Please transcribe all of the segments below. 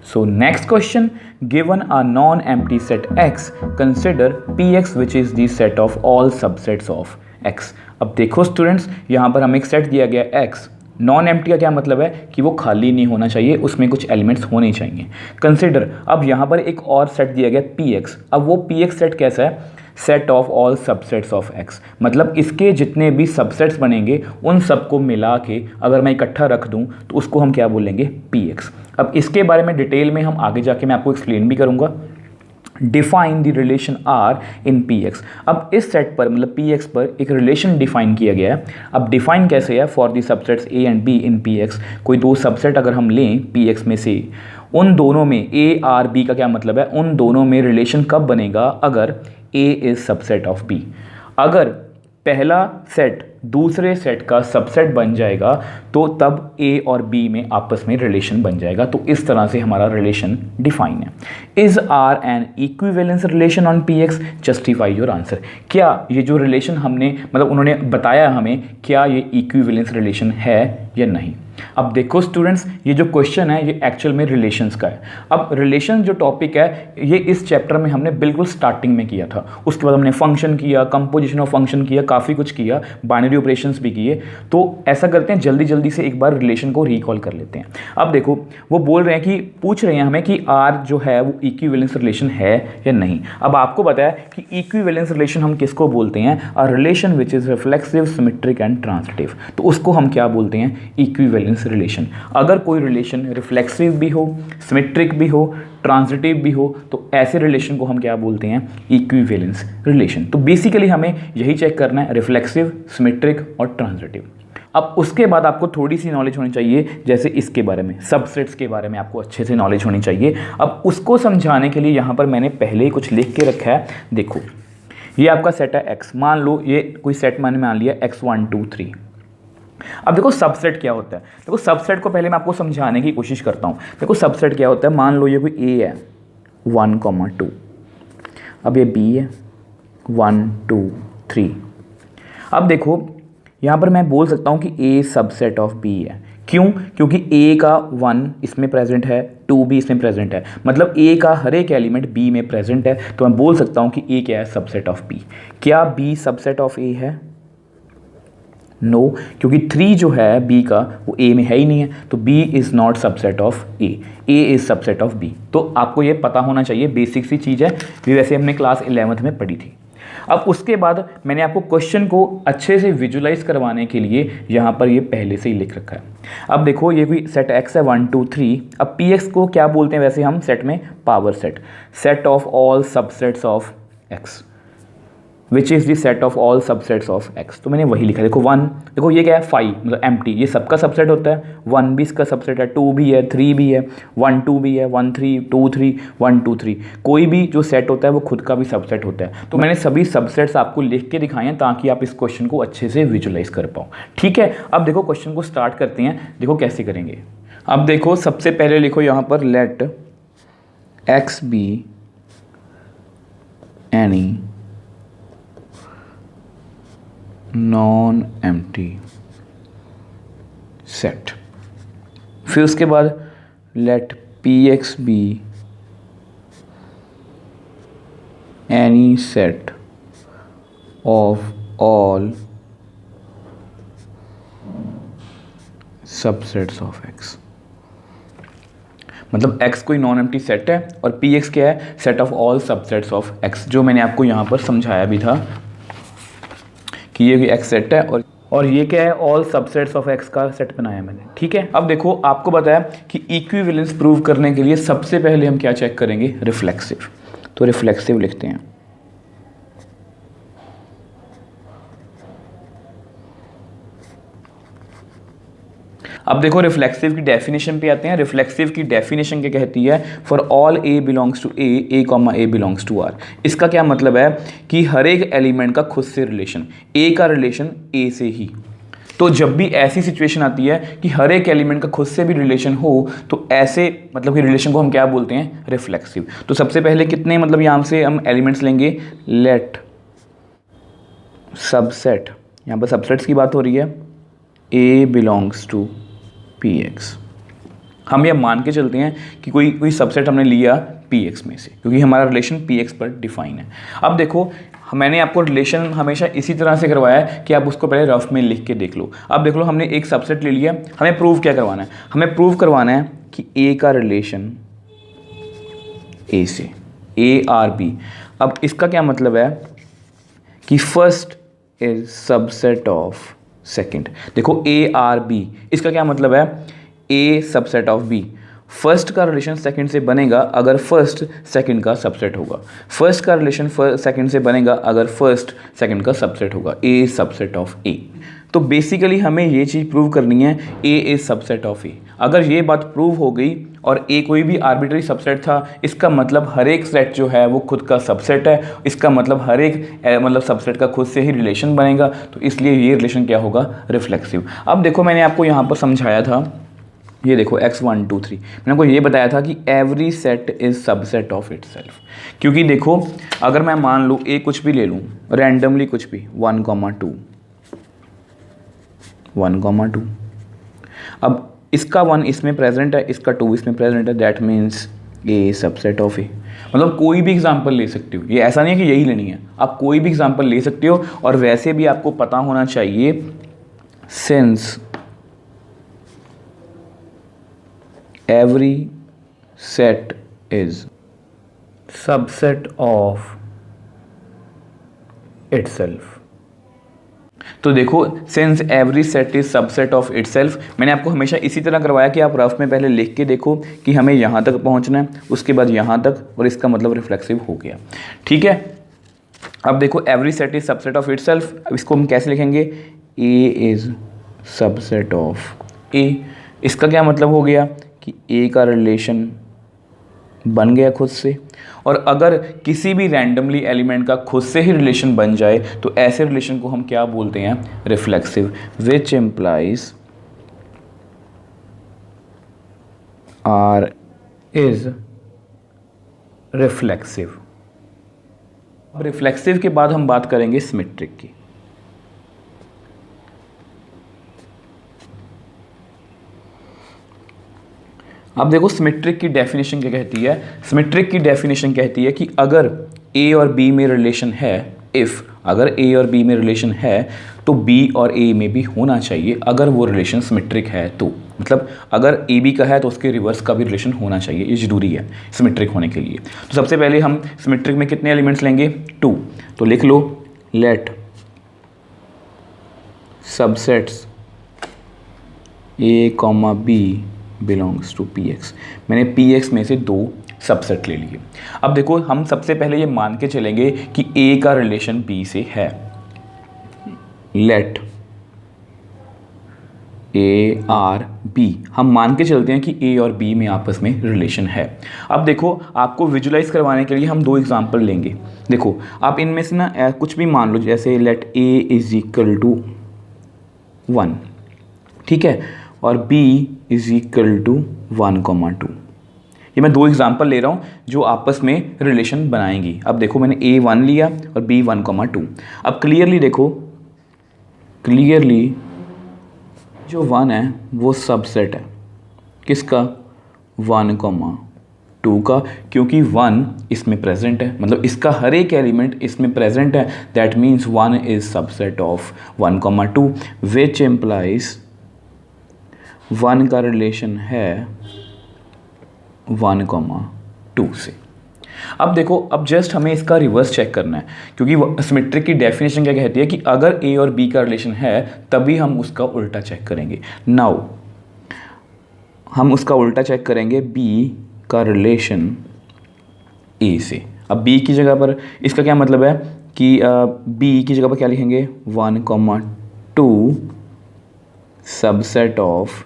So next question, given a non-empty set X, consider Px which is the set of all subsets of X. अब देखो students, यहाँ पर हमें एक set दिया गया X, नॉन एम्प्टी का क्या मतलब है कि वो खाली नहीं होना चाहिए, उसमें कुछ एलिमेंट्स होने चाहिए। कंसिडर, अब यहाँ पर एक और सेट दिया गया Px। अब वो Px सेट कैसा है? Set of all subsets of X, मतलब इसके जितने भी सबसेट्स बनेंगे उन सबको मिला के अगर मैं इकट्ठा रख दूं तो उसको हम क्या बोलेंगे? Px। अब इसके बारे में डिटेल में हम आगे जाके मैं आपको एक्सप्लेन भी करूंगा। Define the relation R in Px। अब इस सेट पर मतलब Px पर एक रिलेशन डिफाइन किया गया है। अब डिफाइन कैसे है? For the subsets A and B in Px, कोई दो सबसेट अगर हम लें Px में से, उन दोनों में A और B का क्या मतलब है? उन दोनों में रिलेशन कब बनेगा? अगर A is subset of B। अगर पहला सेट दूसरे सेट का सबसेट बन जाएगा तो तब A और B में आपस में रिलेशन बन जाएगा। तो इस तरह से हमारा रिलेशन डिफाइन है। Is R an equivalence relation on Px? Justify your answer. क्या ये जो रिलेशन हमने मतलब उन्होंने बताया हमें, क्या ये इक्विवेलेंस रिलेशन है या नहीं? अब देखो स्टूडेंट्स, ये जो क्वेश्चन है ये एक्चुअल में रिलेशंस का है। अब रिलेशन जो टॉपिक है ये इस चैप्टर में हमने बिल्कुल स्टार्टिंग में किया था, उसके बाद हमने फंक्शन किया, कंपोजिशन ऑफ फंक्शन किया, काफ़ी कुछ किया, बाइनरी ऑपरेशंस भी किए। तो ऐसा करते हैं, जल्दी जल्दी से एक बार रिलेशन को रिकॉल कर लेते हैं। अब देखो वो बोल रहे हैं कि पूछ रहे हैं हमें कि आर जो है वो इक्विवेलेंस रिलेशन है या नहीं। अब आपको पता है कि इक्विवेलेंस रिलेशन हम किसको बोलते हैं? A relation which is reflexive, symmetric and transitive. तो उसको हम क्या बोलते हैं? Equivalence relation. अगर कोई रिलेशन रिफ्लेक्सिव भी हो, सिमेट्रिक भी हो, ट्रांजिटिव भी हो, तो ऐसे रिलेशन को हम क्या बोलते हैं? Equivalence relation. तो बेसिकली हमें यही चेक करना है, रिफ्लेक्सिव, सिमेट्रिक और ट्रांजिटिव। अब उसके बाद आपको थोड़ी सी नॉलेज होनी चाहिए, जैसे इसके बारे में, सबसेट्स के बारे में आपको अच्छे से नॉलेज होनी चाहिए। अब उसको समझाने के लिए यहाँ पर मैंने पहले ही कुछ लिख के रखा है। देखो ये आपका सेट है X, मान लो ये कोई सेट मैंने मान लिया X1 2 3। अब देखो सबसेट क्या होता है। देखो सबसेट को पहले मैं आपको समझाने की कोशिश करता हूँ। देखो सबसेट क्या होता है, मान लो ये कोई A है 1, 2, अब ये B है 1, 2, 3। अब देखो यहाँ पर मैं बोल सकता हूँ कि A सबसेट ऑफ B है। क्यों? क्योंकि A का 1 इसमें प्रेजेंट है, 2 भी इसमें प्रेजेंट है, मतलब A का हर एक एलिमेंट B में प्रेजेंट है। तो मैं बोल सकता हूँ कि A क्या है? Subset of B। क्या B सबसेट ऑफ A है? नो, क्योंकि 3 जो है B का वो A में है ही नहीं है, तो B is not subset of A is subset of B। तो आपको ये पता होना चाहिए, बेसिक सी चीज़ है, ये वैसे हमने क्लास 11th में पढ़ी थी। अब उसके बाद मैंने आपको क्वेश्चन को अच्छे से विजुलाइज करवाने के लिए यहाँ पर ये पहले से ही लिख रखा है। अब देखो ये कोई सेट X है 1, 2, 3। अब Px को क्या बोलते हैं वैसे हम सेट में? Power set, set of all subsets of X, which is the set of all subsets of X। तो मैंने वही लिखा। देखो 1, देखो ये क्या है? 5, मतलब एम्प्टी, ये सबका सबसेट होता है। 1 भी इसका सबसेट है, 2 भी है, 3 भी है, 1, 2 भी है, 1, 3, 2, 3, 1, 2, 3। कोई भी जो सेट होता है वो खुद का भी सबसेट होता है। तो मैंने सभी सबसेट्स आपको लिख के दिखाए हैं ताकि आप इस क्वेश्चन को अच्छे से विजुलाइज कर पाओ। ठीक है, अब देखो क्वेश्चन को स्टार्ट करते हैं। देखो कैसे करेंगे। अब देखो सबसे पहले लिखो यहाँ पर, let X be any non empty set. फिर उसके बाद let Px be any set of all subsets of X। मतलब X कोई नॉन एम्प्टी सेट है और Px क्या है? Set of all subsets of X, जो मैंने आपको यहाँ पर समझाया भी था कि ये भी X सेट है और ये क्या है? ऑल सबसेट्स ऑफ X का सेट बनाया मैंने। ठीक है, अब देखो आपको बताया कि इक्विवेलेंस प्रूव करने के लिए सबसे पहले हम क्या चेक करेंगे? रिफ्लेक्सिव। तो रिफ्लेक्सिव लिखते हैं। अब देखो रिफ्लेक्सिव की डेफिनेशन पे आते हैं। रिफ्लेक्सिव की डेफिनेशन क्या कहती है? For all A belongs to A comma A belongs to R। इसका क्या मतलब है कि हर एक एलिमेंट का खुद से रिलेशन, A का रिलेशन A से ही। तो जब भी ऐसी सिचुएशन आती है कि हर एक एलिमेंट का खुद से भी रिलेशन हो, तो ऐसे मतलब कि रिलेशन को हम क्या बोलते हैं? रिफ्लेक्सिव। तो सबसे पहले कितने मतलब यहाँ से हम एलिमेंट्स लेंगे? लेट सबसेट, यहाँ पर सबसेट्स की बात हो रही है, A बिलोंग्स टू Px। हम ये मान के चलते हैं कि कोई सबसेट हमने लिया Px में से, क्योंकि हमारा रिलेशन Px पर डिफाइन है। अब देखो मैंने आपको रिलेशन हमेशा इसी तरह से करवाया है कि आप उसको पहले रफ में लिख के देख लो। अब देख लो हमने एक सबसेट ले लिया, हमें प्रूव क्या करवाना है? हमें प्रूव करवाना है कि A का रिलेशन A से A आर बी। अब इसका क्या मतलब है कि first is subset of second. देखो A आर बी, इसका क्या मतलब है? A subset of B। First का रिलेशन सेकंड से बनेगा अगर फर्स्ट सेकंड का सबसेट होगा। फर्स्ट का रिलेशन सेकंड से बनेगा अगर फर्स्ट सेकंड का सबसेट होगा। A subset of A। तो बेसिकली हमें ये चीज़ प्रूव करनी है A is subset of A। अगर ये बात प्रूव हो गई और A कोई भी आर्बिट्री सबसेट था, इसका मतलब हर एक सेट जो है वो खुद का सबसेट है। इसका मतलब हर एक मतलब सबसेट का खुद से ही रिलेशन बनेगा, तो इसलिए ये रिलेशन क्या होगा? रिफ्लेक्सिव। अब देखो मैंने आपको यहाँ पर समझाया था, ये देखो x1 2 3, मैंने आपको ये बताया था कि every set is subset of itself. क्योंकि देखो अगर मैं मान लूँ A कुछ भी ले लूँ रैंडमली, कुछ भी 1, 2 1, 2, अब इसका 1 इसमें प्रेजेंट है, इसका 2 इसमें प्रेजेंट है, that means A subset of A। मतलब कोई भी एग्जांपल ले सकते हो, ये ऐसा नहीं है कि यही लेनी है, आप कोई भी एग्जांपल ले सकते हो। और वैसे भी आपको पता होना चाहिए since every set is subset of itself। तो देखो since every set is subset of itself, मैंने आपको हमेशा इसी तरह करवाया कि आप रफ में पहले लिख के देखो कि हमें यहाँ तक पहुँचना है, उसके बाद यहाँ तक, और इसका मतलब रिफ्लेक्सिव हो गया। ठीक है, अब देखो every set is subset of itself, अब इसको हम कैसे लिखेंगे? A is subset of A। इसका क्या मतलब हो गया कि A का रिलेशन बन गया खुद से। और अगर किसी भी रैंडमली एलिमेंट का खुद से ही रिलेशन बन जाए तो ऐसे रिलेशन को हम क्या बोलते हैं? Reflexive, which implies R is reflexive. अब रिफ्लेक्सिव के बाद हम बात करेंगे सिमेट्रिक की। अब देखो सिमेट्रिक की डेफिनेशन क्या कहती है? सिमेट्रिक की डेफिनेशन कहती है कि अगर A और B में रिलेशन है, अगर A और B में रिलेशन है तो B और A में भी होना चाहिए, अगर वो रिलेशन सिमेट्रिक है तो। मतलब अगर A B का है तो उसके रिवर्स का भी रिलेशन होना चाहिए, ये ज़रूरी है सिमेट्रिक होने के लिए। तो सबसे पहले हम सिमेट्रिक में कितने एलिमेंट्स लेंगे? 2। तो लिख लो let subsets A, B belongs to Px। मैंने Px में से 2 सबसेट ले लिए। अब देखो हम सबसे पहले ये मान के चलेंगे कि A का रिलेशन B से है। लेट A R B, हम मान के चलते हैं कि A और B में आपस में रिलेशन है। अब देखो आपको विजुलाइज करवाने के लिए हम 2 एग्जांपल लेंगे। देखो आप इनमें से ना कुछ भी मान लो, जैसे let A is equal to 1, ठीक है, और B इज इक्वल टू 1, 2। ये मैं 2 एग्जांपल ले रहा हूँ जो आपस में रिलेशन बनाएंगी। अब देखो मैंने A1 लिया और B 1, 2। अब क्लियरली देखो, क्लियरली जो 1 है वो सबसेट है किसका? 1, 2 का, क्योंकि 1 इसमें प्रेजेंट है, मतलब इसका हर एक एलिमेंट इसमें प्रेजेंट है। That means 1 is subset of 1, 2, which implies 1 का रिलेशन है 1, 2 से। अब देखो अब जस्ट हमें इसका रिवर्स चेक करना है, क्योंकि सिमेट्रिक की डेफिनेशन क्या कहती है कि अगर A और B का रिलेशन है तभी हम उसका उल्टा चेक करेंगे। नाउ हम उसका उल्टा चेक करेंगे B का रिलेशन A से। अब B की जगह पर इसका क्या मतलब है कि B की जगह पर क्या लिखेंगे? 1, 2 सबसेट ऑफ,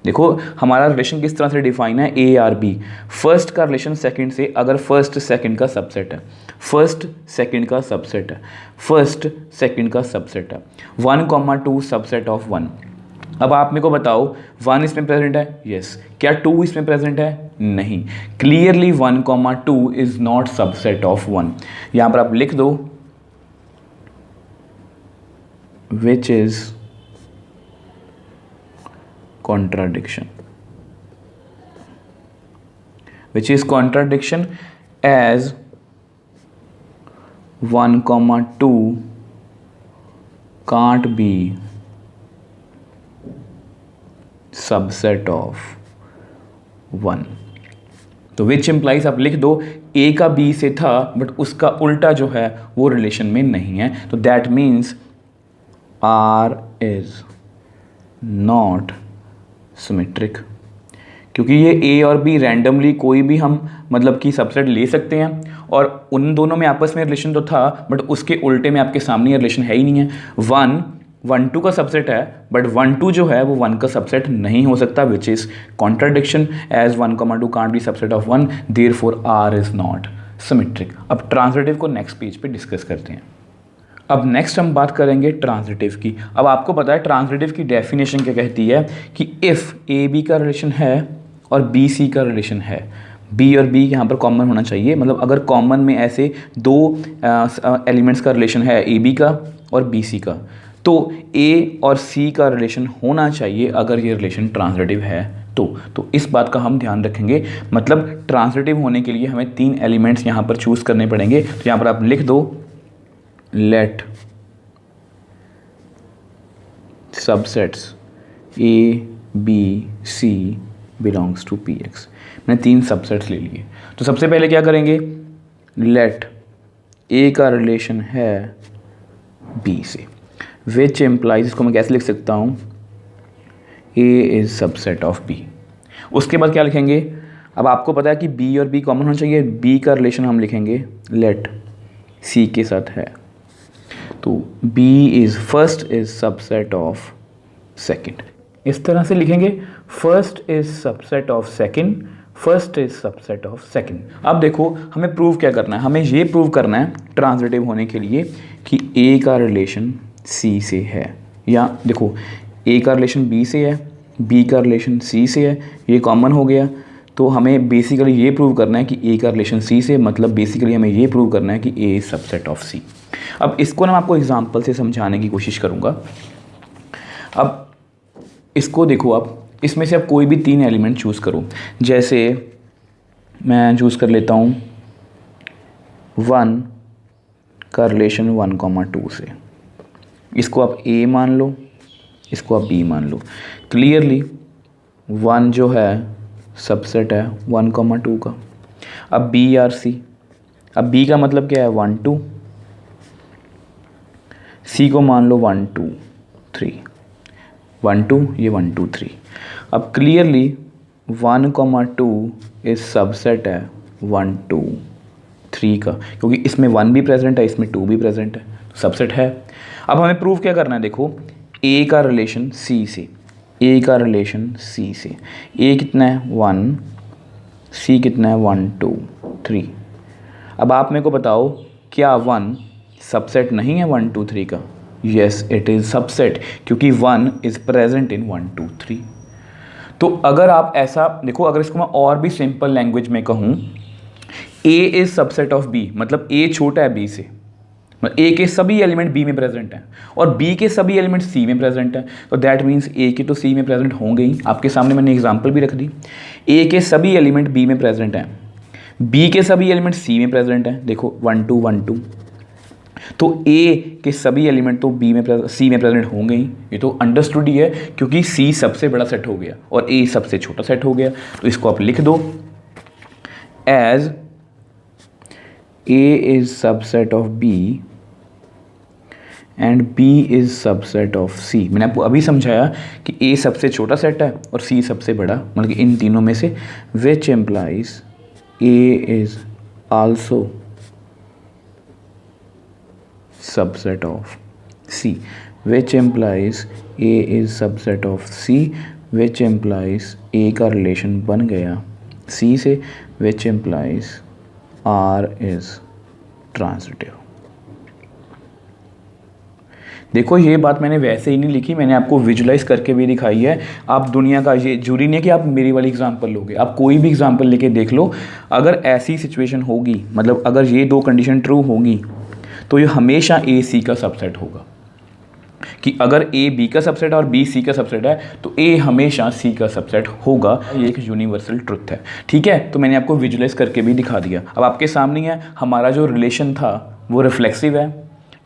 देखो हमारा रिलेशन किस तरह से डिफाइन है? A और B, फर्स्ट का रिलेशन सेकंड से, अगर फर्स्ट सेकंड का सबसेट है, फर्स्ट सेकंड का सबसेट है, फर्स्ट सेकंड का सबसेट है, 1, 2 सबसेट ऑफ 1। अब आप मेरे को बताओ 1 इसमें प्रेजेंट है? यस। क्या 2 इसमें प्रेजेंट है? नहीं। Clearly 1, 2 is not subset of 1। यहाँ पर आप लिख दो which is contradiction. Which is contradiction as 1,2 can't be subset of 1। तो विच इम्प्लाइज आप लिख दो ए का बी से था बट उसका उल्टा जो है वो रिलेशन में नहीं है, तो that means R is not symmetric. क्योंकि ये ए और बी रैंडमली कोई भी हम मतलब कि सबसेट ले सकते हैं और उन दोनों में आपस में रिलेशन तो था बट उसके उल्टे में आपके सामने रिलेशन है ही नहीं है। 1 का सबसेट है बट 1 जो है वो 1 का सबसेट नहीं हो सकता, which is contradiction as 1,2 can't be subset of 1, therefore R is not symmetric. अब ट्रांजिटिव को नेक्स्ट पेज पे डिस्कस करते हैं। अब नेक्स्ट हम बात करेंगे ट्रांजिटिव की। अब आपको पता है ट्रांजिटिव की डेफिनेशन क्या कहती है कि इफ़ ए बी का रिलेशन है और बी सी का रिलेशन है, बी और बी यहाँ पर कॉमन होना चाहिए, मतलब अगर कॉमन में ऐसे दो एलिमेंट्स का रिलेशन है ए बी का और बी सी का, तो ए और सी का रिलेशन होना चाहिए अगर ये रिलेशन ट्रांजिटिव है तो इस बात का हम ध्यान रखेंगे। मतलब ट्रांजिटिव होने के लिए हमें 3 एलिमेंट्स यहाँ पर चूज़ करने पड़ेंगे। तो यहाँ पर आप लिख दो let subsets A B C belongs to P X. मैंने 3 सबसेट्स ले लिए। तो सबसे पहले क्या करेंगे, लेट ए का रिलेशन है बी से, विच इम्प्लाइज, इसको मैं कैसे लिख सकता हूँ, A is subset of B. उसके बाद क्या लिखेंगे, अब आपको पता है कि बी और बी कॉमन होना चाहिए, बी का रिलेशन हम लिखेंगे लेट सी के साथ है, तो B is first is subset of second. इस तरह से लिखेंगे, first is subset of second, first is subset of second. अब देखो हमें प्रूव क्या करना है, हमें ये प्रूव करना है ट्रांजिटिव होने के लिए कि ए का रिलेशन सी से है, या देखो ए का रिलेशन बी से है, बी का रिलेशन सी से है, ये कॉमन हो गया। तो हमें बेसिकली ये प्रूव करना है कि ए का रिलेशन सी से, मतलब बेसिकली हमें ये प्रूव करना है कि ए इज सबसेट ऑफ सी। अब इसको ना मैं आपको एग्जांपल से समझाने की कोशिश करूँगा। अब इसको देखो, आप इसमें से आप कोई भी 3 एलिमेंट चूज़ करो। जैसे मैं चूज़ कर लेता हूँ 1 का रिलेशन 1,2 से, इसको आप A मान लो, इसको आप B मान लो। क्लियरली 1 जो है सबसेट है 1,2 का। अब B और C, अब B का मतलब क्या है 1 2, C को मान लो 1 2 3, 1 2 ये 1 2 3। अब क्लियरली 1,2 इज सबसेट है 1 2 3 का, क्योंकि इसमें 1 भी प्रेजेंट है, इसमें 2 भी प्रेजेंट है, सबसेट है। अब हमें प्रूफ क्या करना है, देखो ए का रिलेशन सी से, ए का रिलेशन सी से, ए कितना है 1, सी कितना है 1 2 3। अब आप मेरे को बताओ क्या 1 सबसेट नहीं है 1 2 3 का? येस इट इज़ सबसेट, क्योंकि 1 इज़ प्रेजेंट इन 1 2 3। तो अगर आप ऐसा देखो, अगर इसको मैं और भी सिंपल लैंग्वेज में कहूँ, A is subset of B, मतलब ए छोटा है बी से, मतलब ए के सभी एलिमेंट बी में प्रेजेंट हैं और बी के सभी एलिमेंट सी में प्रेजेंट हैं, तो दैट मीन्स ए के तो सी में प्रेजेंट होंगे ही। आपके सामने मैंने एग्जांपल भी रख दी, ए के सभी एलिमेंट बी में प्रेजेंट हैं, बी के सभी एलिमेंट सी में प्रेजेंट हैं, देखो 1 2 1 2, तो ए के सभी एलिमेंट तो बी में सी में प्रेजेंट होंगे ही, ये तो अंडरस्टूड ही है, क्योंकि सी सबसे बड़ा सेट हो गया और ए सबसे छोटा सेट हो गया। तो इसको आप लिख दो as A is subset of B and B is subset of C. मैंने आपको अभी समझाया कि ए सबसे छोटा सेट है और सी सबसे बड़ा, मतलब कि इन तीनों में से, which implies A is also subset of C, which implies A is subset of C, which implies A का रिलेशन बन गया C से, which implies R is transitive। देखो ये बात मैंने वैसे ही नहीं लिखी, मैंने आपको विजुलाइज करके भी दिखाई है। आप दुनिया का ये जरूरी नहीं है कि आप मेरी वाली एग्जांपल लोगे, आप कोई भी एग्जांपल लेके देख लो। अगर ऐसी सिचुएशन होगी, मतलब अगर ये 2 कंडीशन ट्रू होंगी, तो ये हमेशा ए सी का सबसेट होगा। कि अगर ए बी का सबसेट है और बी सी का सबसेट है तो ए हमेशा सी का सबसेट होगा। ये एक यूनिवर्सल ट्रुथ है, ठीक है। तो मैंने आपको विजुअलाइज करके भी दिखा दिया। अब आपके सामने है हमारा जो रिलेशन था वो रिफ्लेक्सिव है,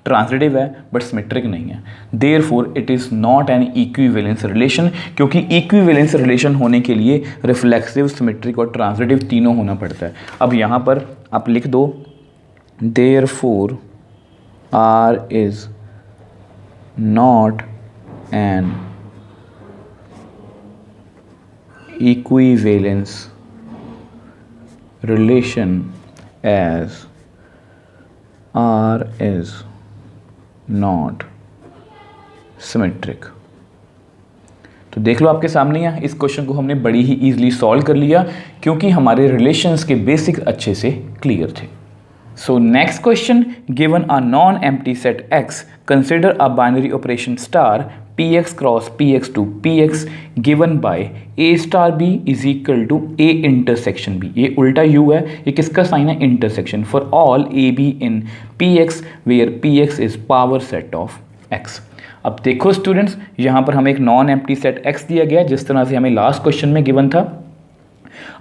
ट्रांजिटिव है, बट सिमेट्रिक नहीं है। Therefore it is not an equivalence relation, क्योंकि इक्विवेलेंस रिलेशन होने के लिए रिफ्लेक्सिव, सिमेट्रिक और ट्रांजिटिव तीनों होना पड़ता है। अब यहाँ पर आप लिख दो therefore R is not an equivalence relation as R is not symmetric। तो देख लो आपके सामने है, इस क्वेश्चन को हमने बड़ी ही ईजिली सॉल्व कर लिया क्योंकि हमारे रिलेशंस के बेसिक अच्छे से क्लियर थे। So next question, given a non-empty set X, consider a binary operation star Px cross Px to Px given by A star B is equal to A intersection B। ये उल्टा U है, ये किसका sign है? Intersection. For all AB in Px where Px is power set of X। अब देखो students, यहाँ पर हमें एक नॉन एम्प्टी सेट X दिया गया जिस तरह से हमें लास्ट क्वेश्चन में गिवन था।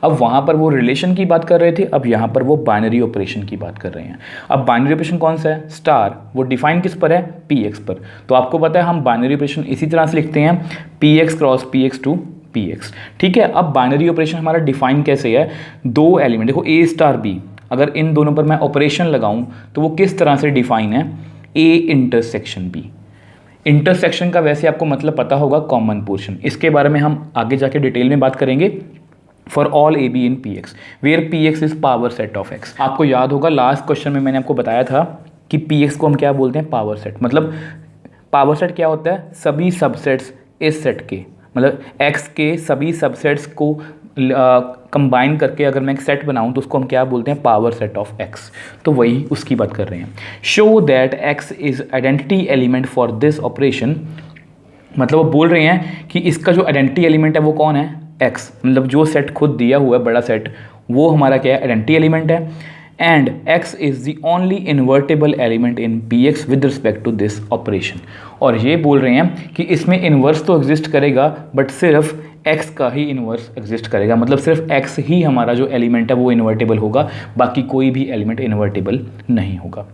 अब वहाँ पर वो रिलेशन की बात कर रहे थे, अब यहाँ पर वो बाइनरी ऑपरेशन की बात कर रहे हैं। अब बाइनरी ऑपरेशन कौन सा है? स्टार। वो डिफाइन किस पर है? Px पर। तो आपको पता है हम बाइनरी ऑपरेशन इसी तरह से लिखते हैं Px cross Px to Px, ठीक है। अब बाइनरी ऑपरेशन हमारा डिफाइन कैसे है? दो एलिमेंट देखो A स्टार B, अगर इन दोनों पर मैं ऑपरेशन लगाऊं तो वो किस तरह से डिफाइन है? A intersection B। इंटरसेक्शन का वैसे आपको मतलब पता होगा, कॉमन पोर्शन। इसके बारे में हम आगे जाके डिटेल में बात करेंगे। For all A B in P X where P X is power set of X. आपको याद होगा लास्ट क्वेश्चन में मैंने आपको बताया था कि पी एक्स को हम क्या बोलते हैं? Power set. मतलब पावर सेट क्या होता है? सभी सबसेट्स इस सेट के, मतलब एक्स के सभी सबसेट्स को कंबाइन करके अगर मैं एक सेट बनाऊं तो उसको हम क्या बोलते हैं? Power set of x. तो वही उसकी बात कर रहे हैं। Show that x is identity element for this operation. मतलब वो बोल रहे हैं कि इसका जो आइडेंटिटी एलिमेंट है वो कौन है? एक्स। मतलब जो सेट खुद दिया हुआ है बड़ा सेट, वो हमारा क्या है? आइडेंटिटी एलिमेंट है। And X is the only invertible element in P X with respect to this operation. और ये बोल रहे हैं कि इसमें इन्वर्स तो एग्जिस्ट करेगा बट सिर्फ एक्स का ही इन्वर्स एग्जिस्ट करेगा। मतलब सिर्फ एक्स ही हमारा जो एलिमेंट है वो इन्वर्टेबल होगा, बाकी कोई भी एलिमेंट इन्वर्टेबल नहीं होगा।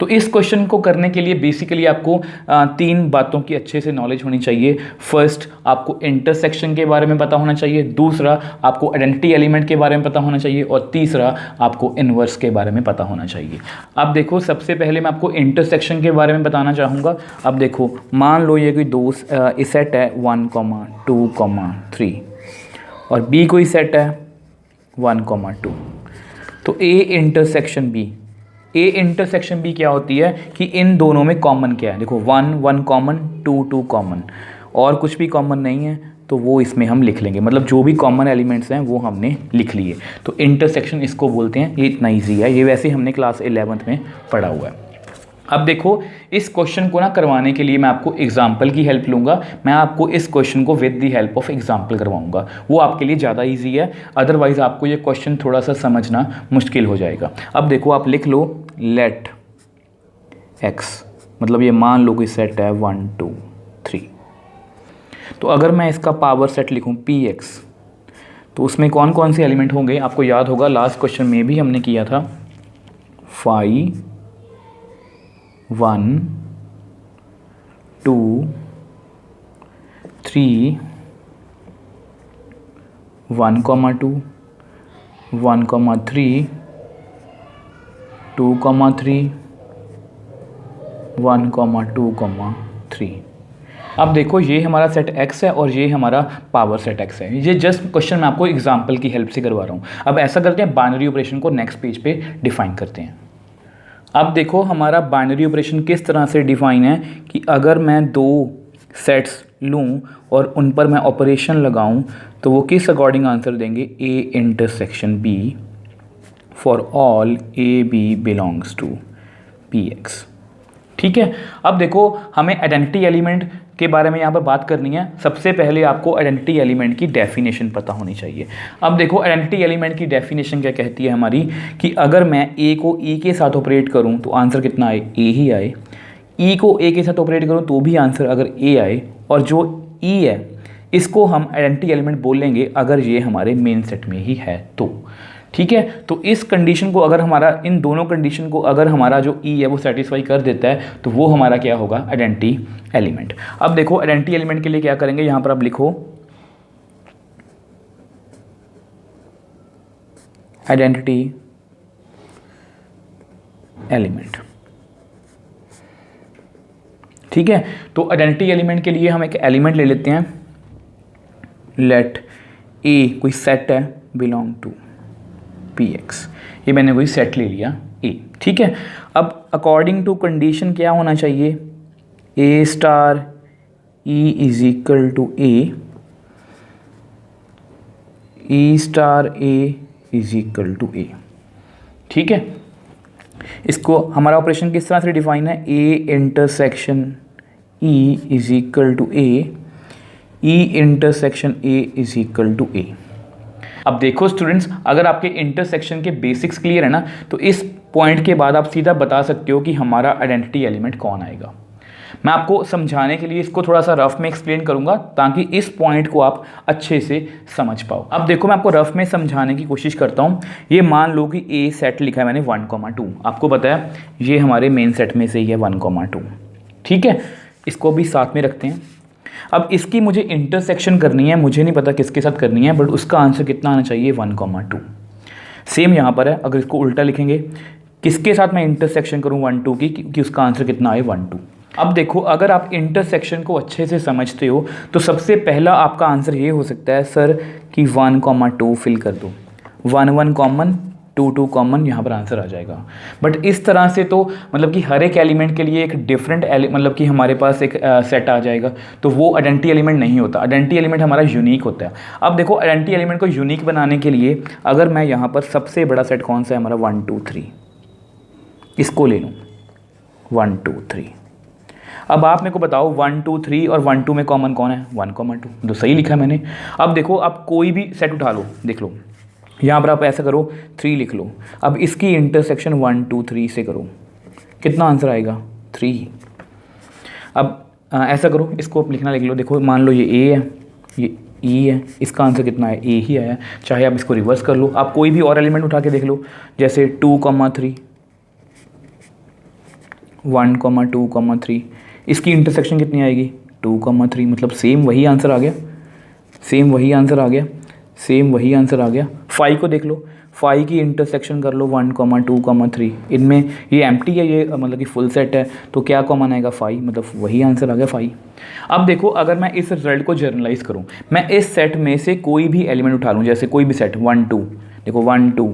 तो इस क्वेश्चन को करने के लिए बेसिकली आपको तीन बातों की अच्छे से नॉलेज होनी चाहिए। फर्स्ट, आपको इंटरसेक्शन के बारे में पता होना चाहिए। दूसरा, आपको आइडेंटिटी एलिमेंट के बारे में पता होना चाहिए। और तीसरा, आपको इन्वर्स के बारे में पता होना चाहिए। अब देखो, सबसे पहले मैं आपको इंटरसेक्शन के बारे में बताना चाहूँगा। अब देखो, मान लो ये कोई दो सेट है 1, 2, 3 और B कोई सेट है 1, 2। तो A intersection B, A intersection B क्या होती है कि इन दोनों में कॉमन क्या है? देखो 1, 1 कॉमन, 2, 2 कॉमन, और कुछ भी कॉमन नहीं है तो वो इसमें हम लिख लेंगे। मतलब जो भी कॉमन एलिमेंट्स हैं वो हमने लिख लिए। तो इंटरसेक्शन इसको बोलते हैं। ये इतना ईजी है, ये वैसे हमने क्लास 11th में पढ़ा हुआ है। अब देखो, इस क्वेश्चन को ना करवाने के लिए मैं आपको एग्जाम्पल की हेल्प लूँगा। मैं आपको इस क्वेश्चन को with the help of example करवाऊँगा, वो आपके लिए ज़्यादा इजी है। अदरवाइज़ आपको ये क्वेश्चन थोड़ा सा समझना मुश्किल हो जाएगा। अब देखो, आप लिख लो लेट एक्स, मतलब ये मान लो कोई सेट है 1, 2, 3। तो अगर मैं इसका पावर सेट लिखूँ पी एक्स, तो उसमें कौन कौन से एलिमेंट होंगे? आपको याद होगा लास्ट क्वेश्चन में भी हमने किया था 5, 1, 2, 3, 1, 2, 1, 3, 2, 3, 1, 2, 3। अब देखो, ये हमारा सेट X है और ये हमारा पावर सेट X है। ये जस्ट क्वेश्चन मैं आपको एग्जांपल की हेल्प से करवा रहा हूँ। अब ऐसा करते हैं, बाइनरी ऑपरेशन को नेक्स्ट पेज पे डिफाइन करते हैं। अब देखो, हमारा बाइनरी ऑपरेशन किस तरह से डिफाइन है कि अगर मैं दो सेट्स लूँ और उन पर मैं ऑपरेशन लगाऊँ तो वो किस अकॉर्डिंग आंसर देंगे? A intersection B for all AB belongs to PX। ठीक है। अब देखो, हमें आइडेंटिटी एलिमेंट के बारे में यहाँ पर बात करनी है। सबसे पहले आपको आइडेंटिटी एलिमेंट की डेफिनेशन पता होनी चाहिए। अब देखो, आइडेंटिटी एलिमेंट की डेफिनेशन क्या कहती है हमारी कि अगर मैं A को E के साथ ऑपरेट करूँ तो आंसर कितना आए? A ही आए। ई को ए के साथ ऑपरेट करूँ तो भी आंसर अगर ए आए, और जो ई है इसको हम आइडेंटिटी एलिमेंट बोलेंगे अगर ये हमारे मेन सेट में ही है तो। ठीक है, तो इस कंडीशन को अगर हमारा, इन दोनों कंडीशन को अगर हमारा जो ई है वो सेटिस्फाई कर देता है तो वो हमारा क्या होगा, आइडेंटिटी एलिमेंट। अब देखो आइडेंटिटी एलिमेंट के लिए क्या करेंगे, यहाँ पर आप लिखो आइडेंटिटी एलिमेंट। ठीक है, तो आइडेंटिटी एलिमेंट के लिए हम एक एलिमेंट ले लेते हैं, लेट ए कोई सेट है बिलोंग टू px, ये मैंने कोई सेट ले लिया ए। ठीक है, अब अकॉर्डिंग टू कंडीशन क्या होना चाहिए, A star E is equal to A, E star A is equal to A. ठीक है, इसको हमारा ऑपरेशन किस तरह से डिफाइन है, A intersection E is equal to A, E intersection A is equal to A. अब देखो स्टूडेंट्स, अगर आपके इंटरसेक्शन के बेसिक्स क्लियर है ना, तो इस पॉइंट के बाद आप सीधा बता सकते हो कि हमारा आइडेंटिटी एलिमेंट कौन आएगा। मैं आपको समझाने के लिए इसको थोड़ा सा रफ में एक्सप्लेन करूंगा ताकि इस पॉइंट को आप अच्छे से समझ पाओ। अब देखो मैं आपको रफ में समझाने की कोशिश करता हूँ। ये मान लो कि ए सेट लिखा है मैंने 1,2, आपको पता है ये हमारे मेन सेट में से ही है 1,2। ठीक है, इसको भी साथ में रखते हैं। अब इसकी मुझे इंटरसेक्शन करनी है, मुझे नहीं पता किसके साथ करनी है, बट उसका आंसर कितना आना चाहिए, 1,2। सेम यहाँ पर है, अगर इसको उल्टा लिखेंगे, किसके साथ मैं इंटरसेक्शन करूँ 1,2 की, कि उसका आंसर कितना आए 1,2। अब देखो अगर आप इंटरसेक्शन को अच्छे से समझते हो तो सबसे पहला आपका आंसर ये हो सकता है सर कि 1,2 फिल कर दो, 1,1 कॉमन, 2,2 कॉमन, यहाँ पर आंसर आ जाएगा। बट इस तरह से तो मतलब कि हर एक एलिमेंट के लिए एक डिफरेंट मतलब कि हमारे पास एक सेट आ जाएगा, तो वो आइडेंटिटी एलिमेंट नहीं होता। आइडेंटिटी एलिमेंट हमारा यूनिक होता है। अब देखो आइडेंटिटी एलिमेंट को यूनिक बनाने के लिए अगर मैं यहाँ पर सबसे बड़ा सेट कौन सा है हमारा, 1, 2, 3, इसको ले लूँ 1, 2, 3। अब आप मेरे को बताओ 1, 2, 3 और 1, 2 में कॉमन कौन है, 1,2, तो सही लिखा है मैंने। अब देखो आप कोई भी सेट उठा लो, देख लो यहाँ पर आप ऐसा करो 3 लिख लो, अब इसकी इंटरसेक्शन 1, 2, 3 से करो, कितना आंसर आएगा 3। अब ऐसा करो, इसको आप लिखना लिख लो, देखो मान लो ये ए है, ये ई है, इसका आंसर कितना है, ए ही आया। चाहे आप इसको रिवर्स कर लो, आप कोई भी और एलिमेंट उठा के देख लो, जैसे 2,3, 1, 2, 3, इसकी इंटरसेक्शन कितनी आएगी 2,3, मतलब सेम वही आंसर आ गया, सेम वही आंसर आ गया, सेम वही आंसर आ गया। 5 को देख लो, 5 की इंटरसेक्शन कर लो 1, 2, 3, इनमें ये एम्प्टी है, ये मतलब कि फुल सेट है, तो क्या कॉमन आएगा 5, मतलब वही आंसर आ गया 5। अब देखो अगर मैं इस रिजल्ट को जर्नलाइज करूँ, मैं इस सेट में से कोई भी एलिमेंट उठा लूँ, जैसे कोई भी सेट 1, 2, देखो 1, 2,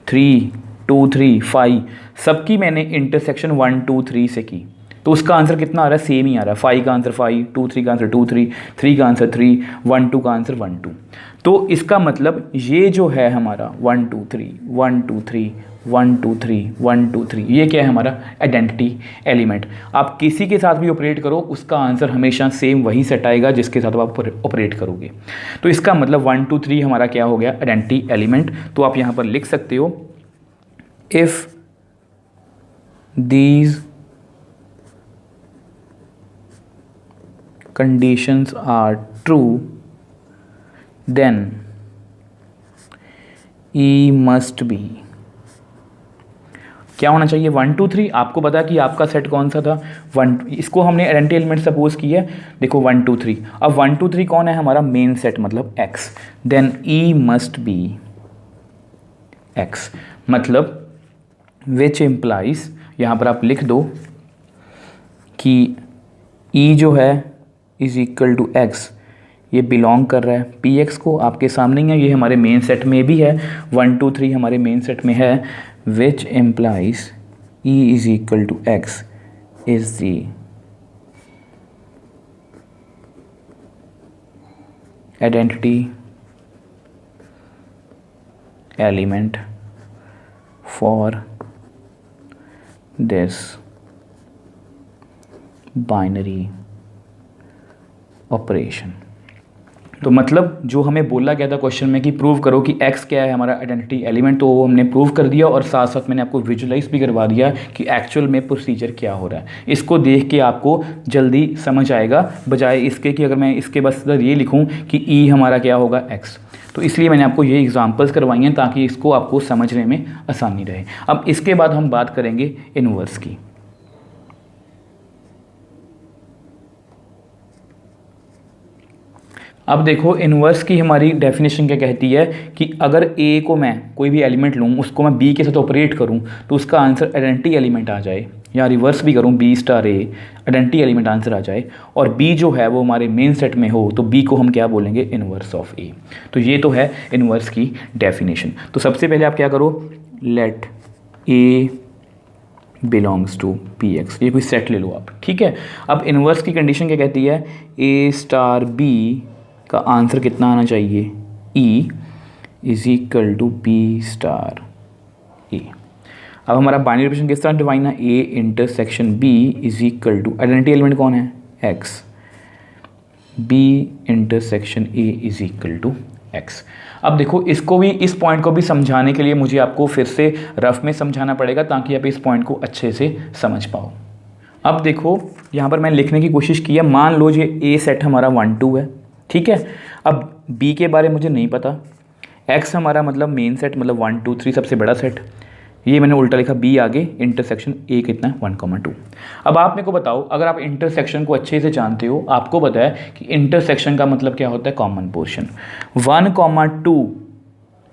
3, 2, 3, 5, सबकी मैंने इंटरसेक्शन 1, 2, 3 से की, तो उसका आंसर कितना आ रहा है, सेम ही आ रहा है। 5 का आंसर 5, 2, 3 का आंसर 2, 3 का आंसर 3, 1, 2 का आंसर 1, 2। तो इसका मतलब ये जो है हमारा 1, 2, 3, 1, 2, 3, 1, 2, 3, 1, 2, 3, ये क्या है हमारा आइडेंटिटी एलिमेंट। आप किसी के साथ भी ऑपरेट करो, उसका आंसर हमेशा सेम वही सेट आएगा जिसके साथ आप ऑपरेट करोगे। तो इसका मतलब 1, 2, 3 हमारा क्या हो गया, आइडेंटिटी एलिमेंट। तो आप यहाँ पर लिख सकते हो, if these conditions are true, then E must be, क्या होना चाहिए 1, 2, 3। आपको पता कि आपका सेट कौन सा था 1, इसको हमने आइडेंटिटी एलिमेंट सपोज किया है, देखो 1, 2, 3। अब 1, 2, 3 कौन है हमारा मेन सेट मतलब X, then E must be X, मतलब which implies, यहाँ पर आप लिख दो कि E जो है इज इक्वल टू एक्स, ये बिलोंग कर रहा है पी एक्स को, आपके सामने ही है, ये हमारे मेन सेट में भी है, 1, 2, 3 हमारे मेन सेट में है, which implies E is equal to X is the identity element for this binary operation. तो मतलब जो हमें बोला गया था क्वेश्चन में कि प्रूव करो कि x क्या है हमारा आइडेंटिटी एलिमेंट, तो वो हमने प्रूव कर दिया और साथ साथ मैंने आपको विजुलाइज भी करवा दिया कि एक्चुअल में प्रोसीजर क्या हो रहा है। इसको देख के आपको जल्दी समझ आएगा, बजाय इसके कि अगर मैं इसके बस ये लिखूं कि e हमारा क्या होगा x। तो इसलिए मैंने आपको ये एग्जांपल्स करवाई हैं ताकि इसको आपको समझने में आसानी रहे। अब इसके बाद हम बात करेंगे इनवर्स की। अब देखो इनवर्स की हमारी डेफिनेशन क्या कहती है कि अगर a को मैं कोई भी एलिमेंट लूँ, उसको मैं b के साथ ऑपरेट करूँ तो उसका आंसर आइडेंटिटी एलिमेंट आ जाए, या रिवर्स भी करूँ b star a identity element answer आ जाए, और b जो है वो हमारे मेन सेट में हो तो b को हम क्या बोलेंगे, इनवर्स ऑफ a। तो ये तो है इनवर्स की डेफिनेशन। तो सबसे पहले आप क्या करो, let a belongs to px, ये कोई सेट ले लो आप, ठीक है। अब इनवर्स की कंडीशन क्या कहती है, a स्टार b का आंसर कितना आना चाहिए, e is equal to b star a। अब हमारा बाइनरी ऑपरेशन किस तरह डिवाइन है, a intersection b is equal to identity element कौन है, x, b intersection a is equal to x। अब देखो इसको भी, इस पॉइंट को भी समझाने के लिए मुझे आपको फिर से रफ में समझाना पड़ेगा ताकि आप इस पॉइंट को अच्छे से समझ पाओ। अब देखो यहाँ पर मैंने लिखने की कोशिश की है, मान लो ये a सेट हमारा 1 2 है, ठीक है। अब b के बारे में मुझे नहीं पता, x हमारा मतलब मेन सेट, मतलब 1 2 3 सबसे बड़ा सेट, ये मैंने उल्टा लिखा, b आगे इंटरसेक्शन a कितना है 1 2। अब आप मेरे को बताओ, अगर आप इंटरसेक्शन को अच्छे से जानते हो, आपको पता है कि इंटरसेक्शन का मतलब क्या होता है, कॉमन पोर्शन। 1 2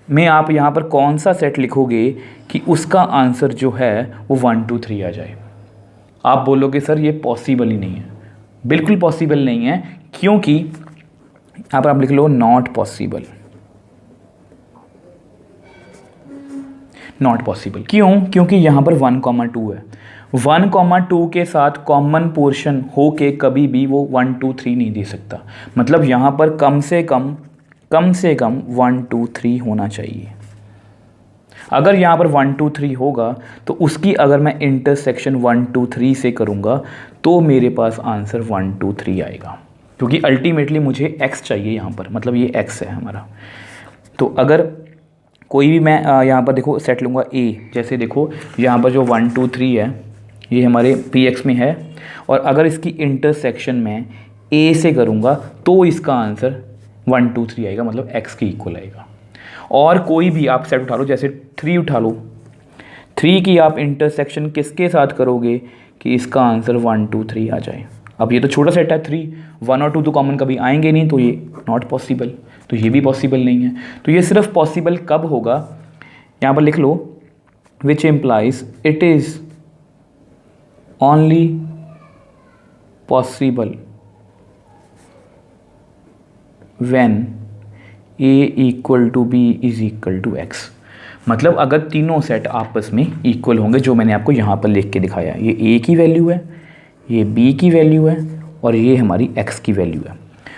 में आप यहाँ पर कौन सा सेट लिखोगे कि उसका आंसर जो है वो 1 2 3 आ जाए। आप बोलोगे सर ये पॉसिबल ही नहीं है, बिल्कुल पॉसिबल नहीं है, क्योंकि यहाँ पर आप लिख लो नॉट पॉसिबल, नॉट पॉसिबल। क्यों, क्योंकि यहाँ पर 1 2 है, 1 2 के साथ कॉमन पोर्शन हो के कभी भी वो 1 2 3 नहीं दे सकता। मतलब यहाँ पर कम से कम 1 2 3 होना चाहिए। अगर यहाँ पर 1 2 3 होगा तो उसकी अगर मैं इंटरसेक्शन 1 2 3 से करूँगा तो मेरे पास आंसर 1 2 3 आएगा, क्योंकि अल्टीमेटली मुझे x चाहिए यहाँ पर, मतलब ये x है हमारा। तो अगर कोई भी मैं यहाँ पर देखो सेट लूँगा a, जैसे देखो यहाँ पर जो 1 2 3 है ये हमारे px में है, और अगर इसकी इंटरसेक्शन में a से करूँगा तो इसका आंसर 1 2 3 आएगा, मतलब x के इक्वल आएगा। और कोई भी आप सेट उठा लो, जैसे 3 उठा लो, 3 की आप इंटरसेक्शन किसके साथ करोगे कि इसका आंसर 1 2 3 आ जाए। अब ये तो छोटा सेट है 3, 1 और 2 तो कॉमन कभी आएंगे नहीं, तो ये नॉट पॉसिबल, तो ये भी पॉसिबल नहीं है। तो ये सिर्फ पॉसिबल कब होगा, यहाँ पर लिख लो, which implies it is only possible when a equal to b is equal to x। मतलब अगर तीनों सेट आपस में इक्वल होंगे, जो मैंने आपको यहाँ पर लिख के दिखाया, ये a की वैल्यू है, ये b की वैल्यू है, और ये हमारी x की वैल्यू है।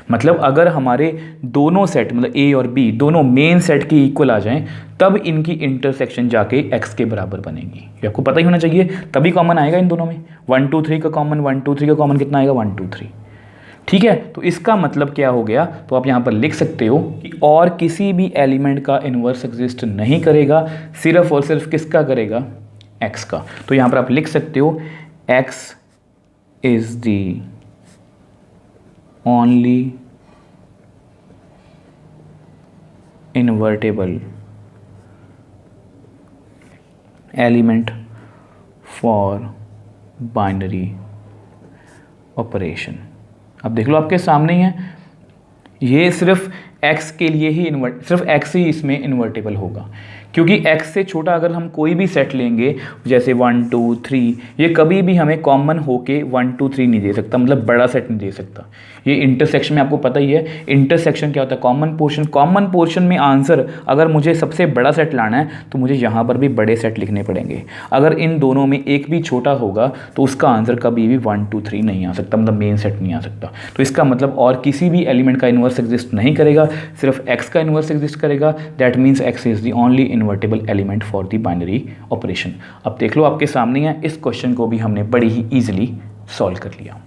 मतलब अगर हमारे दोनों सेट, मतलब a और b दोनों मेन सेट के इक्वल आ जाएं, तब इनकी इंटरसेक्शन जाके x के बराबर बनेगी। ये आपको पता ही होना चाहिए, तभी कॉमन आएगा इन दोनों में। 1 2 3 का कॉमन, 1 2 3 का कॉमन कितना आएगा, 1 2 3, ठीक है। तो इसका मतलब क्या हो गया, तो आप यहाँ पर लिख सकते हो कि और किसी भी एलिमेंट का इन्वर्स एग्जिस्ट नहीं करेगा, सिर्फ और सिर्फ किसका करेगा, x का। तो यहाँ पर आप लिख सकते हो x is the only invertible element for binary operation. अब देख लो आपके सामने ही है, ये सिर्फ x के लिए ही सिर्फ x ही इसमें इन्वर्टेबल होगा, क्योंकि x से छोटा अगर हम कोई भी सेट लेंगे, जैसे 1 2 3, ये कभी भी हमें कॉमन होके 1 2 3 नहीं दे सकता, मतलब बड़ा सेट नहीं दे सकता। ये इंटरसेक्शन में आपको पता ही है, इंटरसेक्शन क्या होता है, कॉमन पोर्शन। कॉमन पोर्शन में आंसर अगर मुझे सबसे बड़ा सेट लाना है तो मुझे यहाँ पर भी बड़े सेट लिखने पड़ेंगे। अगर इन दोनों में एक भी छोटा होगा तो उसका आंसर कभी भी 1 2 3 नहीं आ सकता, मतलब मेन सेट नहीं आ सकता। तो इसका मतलब और किसी भी एलिमेंट का इन्वर्स एग्जिस्ट नहीं करेगा, सिर्फ x का इन्वर्स एग्जिस्ट करेगा। That means x is the only invertible element for the binary operation. अब देख लो आपके सामने है, इस क्वेश्चन को भी हमने बड़ी ही ईजिली सॉल्व कर लिया।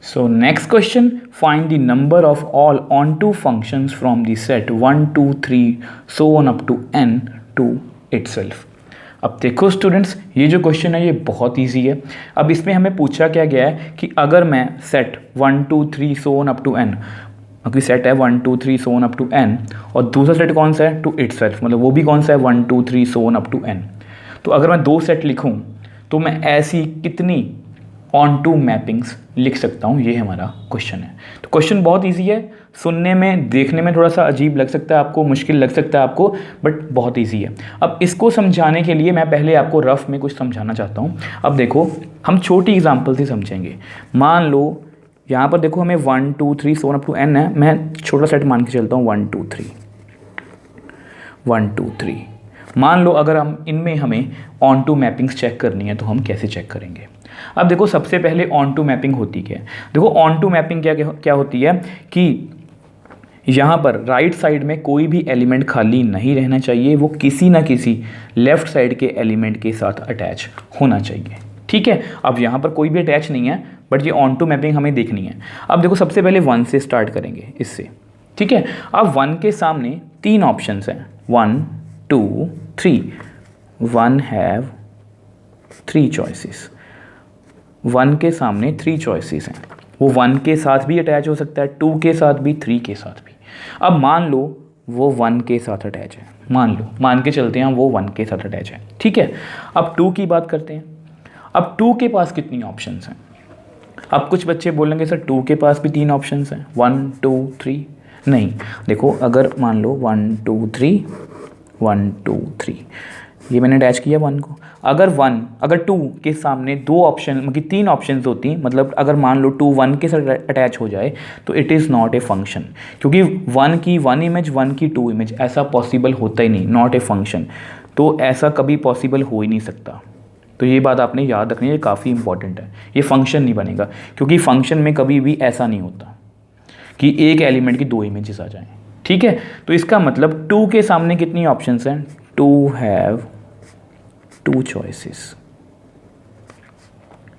So next question, find the number of all onto functions from the set 1, 2, 3 so on up to n to itself. अब देखो स्टूडेंट्स, ये जो क्वेश्चन है ये बहुत इजी है। अब इसमें हमें पूछा क्या गया है कि अगर मैं set 1, 2, 3 so on up to n, अभी सेट है 1, 2, 3 so on up to n, और दूसरा सेट कौन सा है, टू इटसेल्फ, मतलब वो भी कौन सा है 1, 2, 3 so on up to n। तो अगर मैं दो सेट लिखूँ तो मैं ऐसी कितनी ऑन टू मैपिंग्स लिख सकता हूँ, ये हमारा क्वेश्चन है। तो क्वेश्चन बहुत इजी है, सुनने में देखने में थोड़ा सा अजीब लग सकता है आपको, मुश्किल लग सकता है आपको, बट बहुत इजी है। अब इसको समझाने के लिए मैं पहले आपको रफ में कुछ समझाना चाहता हूँ। अब देखो, हम छोटी एग्जांपल से समझेंगे। मान लो यहाँ पर देखो हमें 1, 2, 3 so on up to n है। मैं छोटा सेट मान के चलता हूँ 1, 2, 3 1, 2, 3। मान लो अगर हम इनमें हमें ऑन टू मैपिंग्स चेक करनी है तो हम कैसे चेक करेंगे। अब देखो सबसे पहले ऑन टू मैपिंग होती क्या है। देखो ऑन टू मैपिंग क्या होती है कि यहाँ पर राइट साइड में कोई भी एलिमेंट खाली नहीं रहना चाहिए, वो किसी ना किसी लेफ्ट साइड के एलिमेंट के साथ अटैच होना चाहिए। ठीक है, अब यहाँ पर कोई भी अटैच नहीं है, बट ये ऑन टू मैपिंग हमें देखनी है। अब देखो सबसे पहले 1 से स्टार्ट करेंगे इससे। ठीक है, अब 1 के सामने 3 ऑप्शंस हैं, 1, 2, 3। 1 हैव 3 चॉइसेस। 1 के सामने 3 चॉइसेस हैं, वो 1 के साथ भी अटैच हो सकता है, 2 के साथ भी, 3 के साथ भी। अब मान लो वो 1 के साथ अटैच है, मान के चलते हैं वो 1 के साथ अटैच है। ठीक है, अब 2 की बात करते हैं। अब 2 के पास कितनी ऑप्शंस हैं। अब कुछ बच्चे बोलेंगे सर 2 के पास भी 3 ऑप्शंस हैं, 1, 2, 3। नहीं, देखो अगर मान लो 1, 2, 3 1, 2, 3 ये मैंने अटैच किया 1 को। अगर 2 के सामने 2 ऑप्शन मतलब 3 ऑप्शंस होती, मतलब अगर मान लो 2 1 के साथ अटैच हो जाए तो it is not a function, क्योंकि 1 की 1 इमेज 1 की 2 इमेज ऐसा पॉसिबल होता ही नहीं, नॉट ए फंक्शन। तो ऐसा कभी पॉसिबल हो ही नहीं सकता। तो ये बात आपने याद रखनी है, काफ़ी इंपॉर्टेंट है। ये फंक्शन नहीं बनेगा, क्योंकि फंक्शन में कभी भी ऐसा नहीं होता कि एक एलिमेंट की 2 इमेजेस आ जाएं। ठीक है, तो इसका मतलब 2 के सामने कितनी ऑप्शंस हैं, 2 हैव 2 चॉइसेस,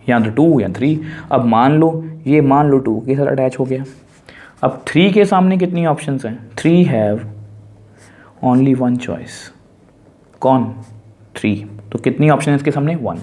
या तो 2 या 3। अब मान लो 2 के साथ अटैच हो गया। अब 3 के सामने कितनी ऑप्शंस हैं, 3 हैव ओनली 1 चॉइस। कौन, 3। तो कितनी ऑप्शन है इसके सामने, 1।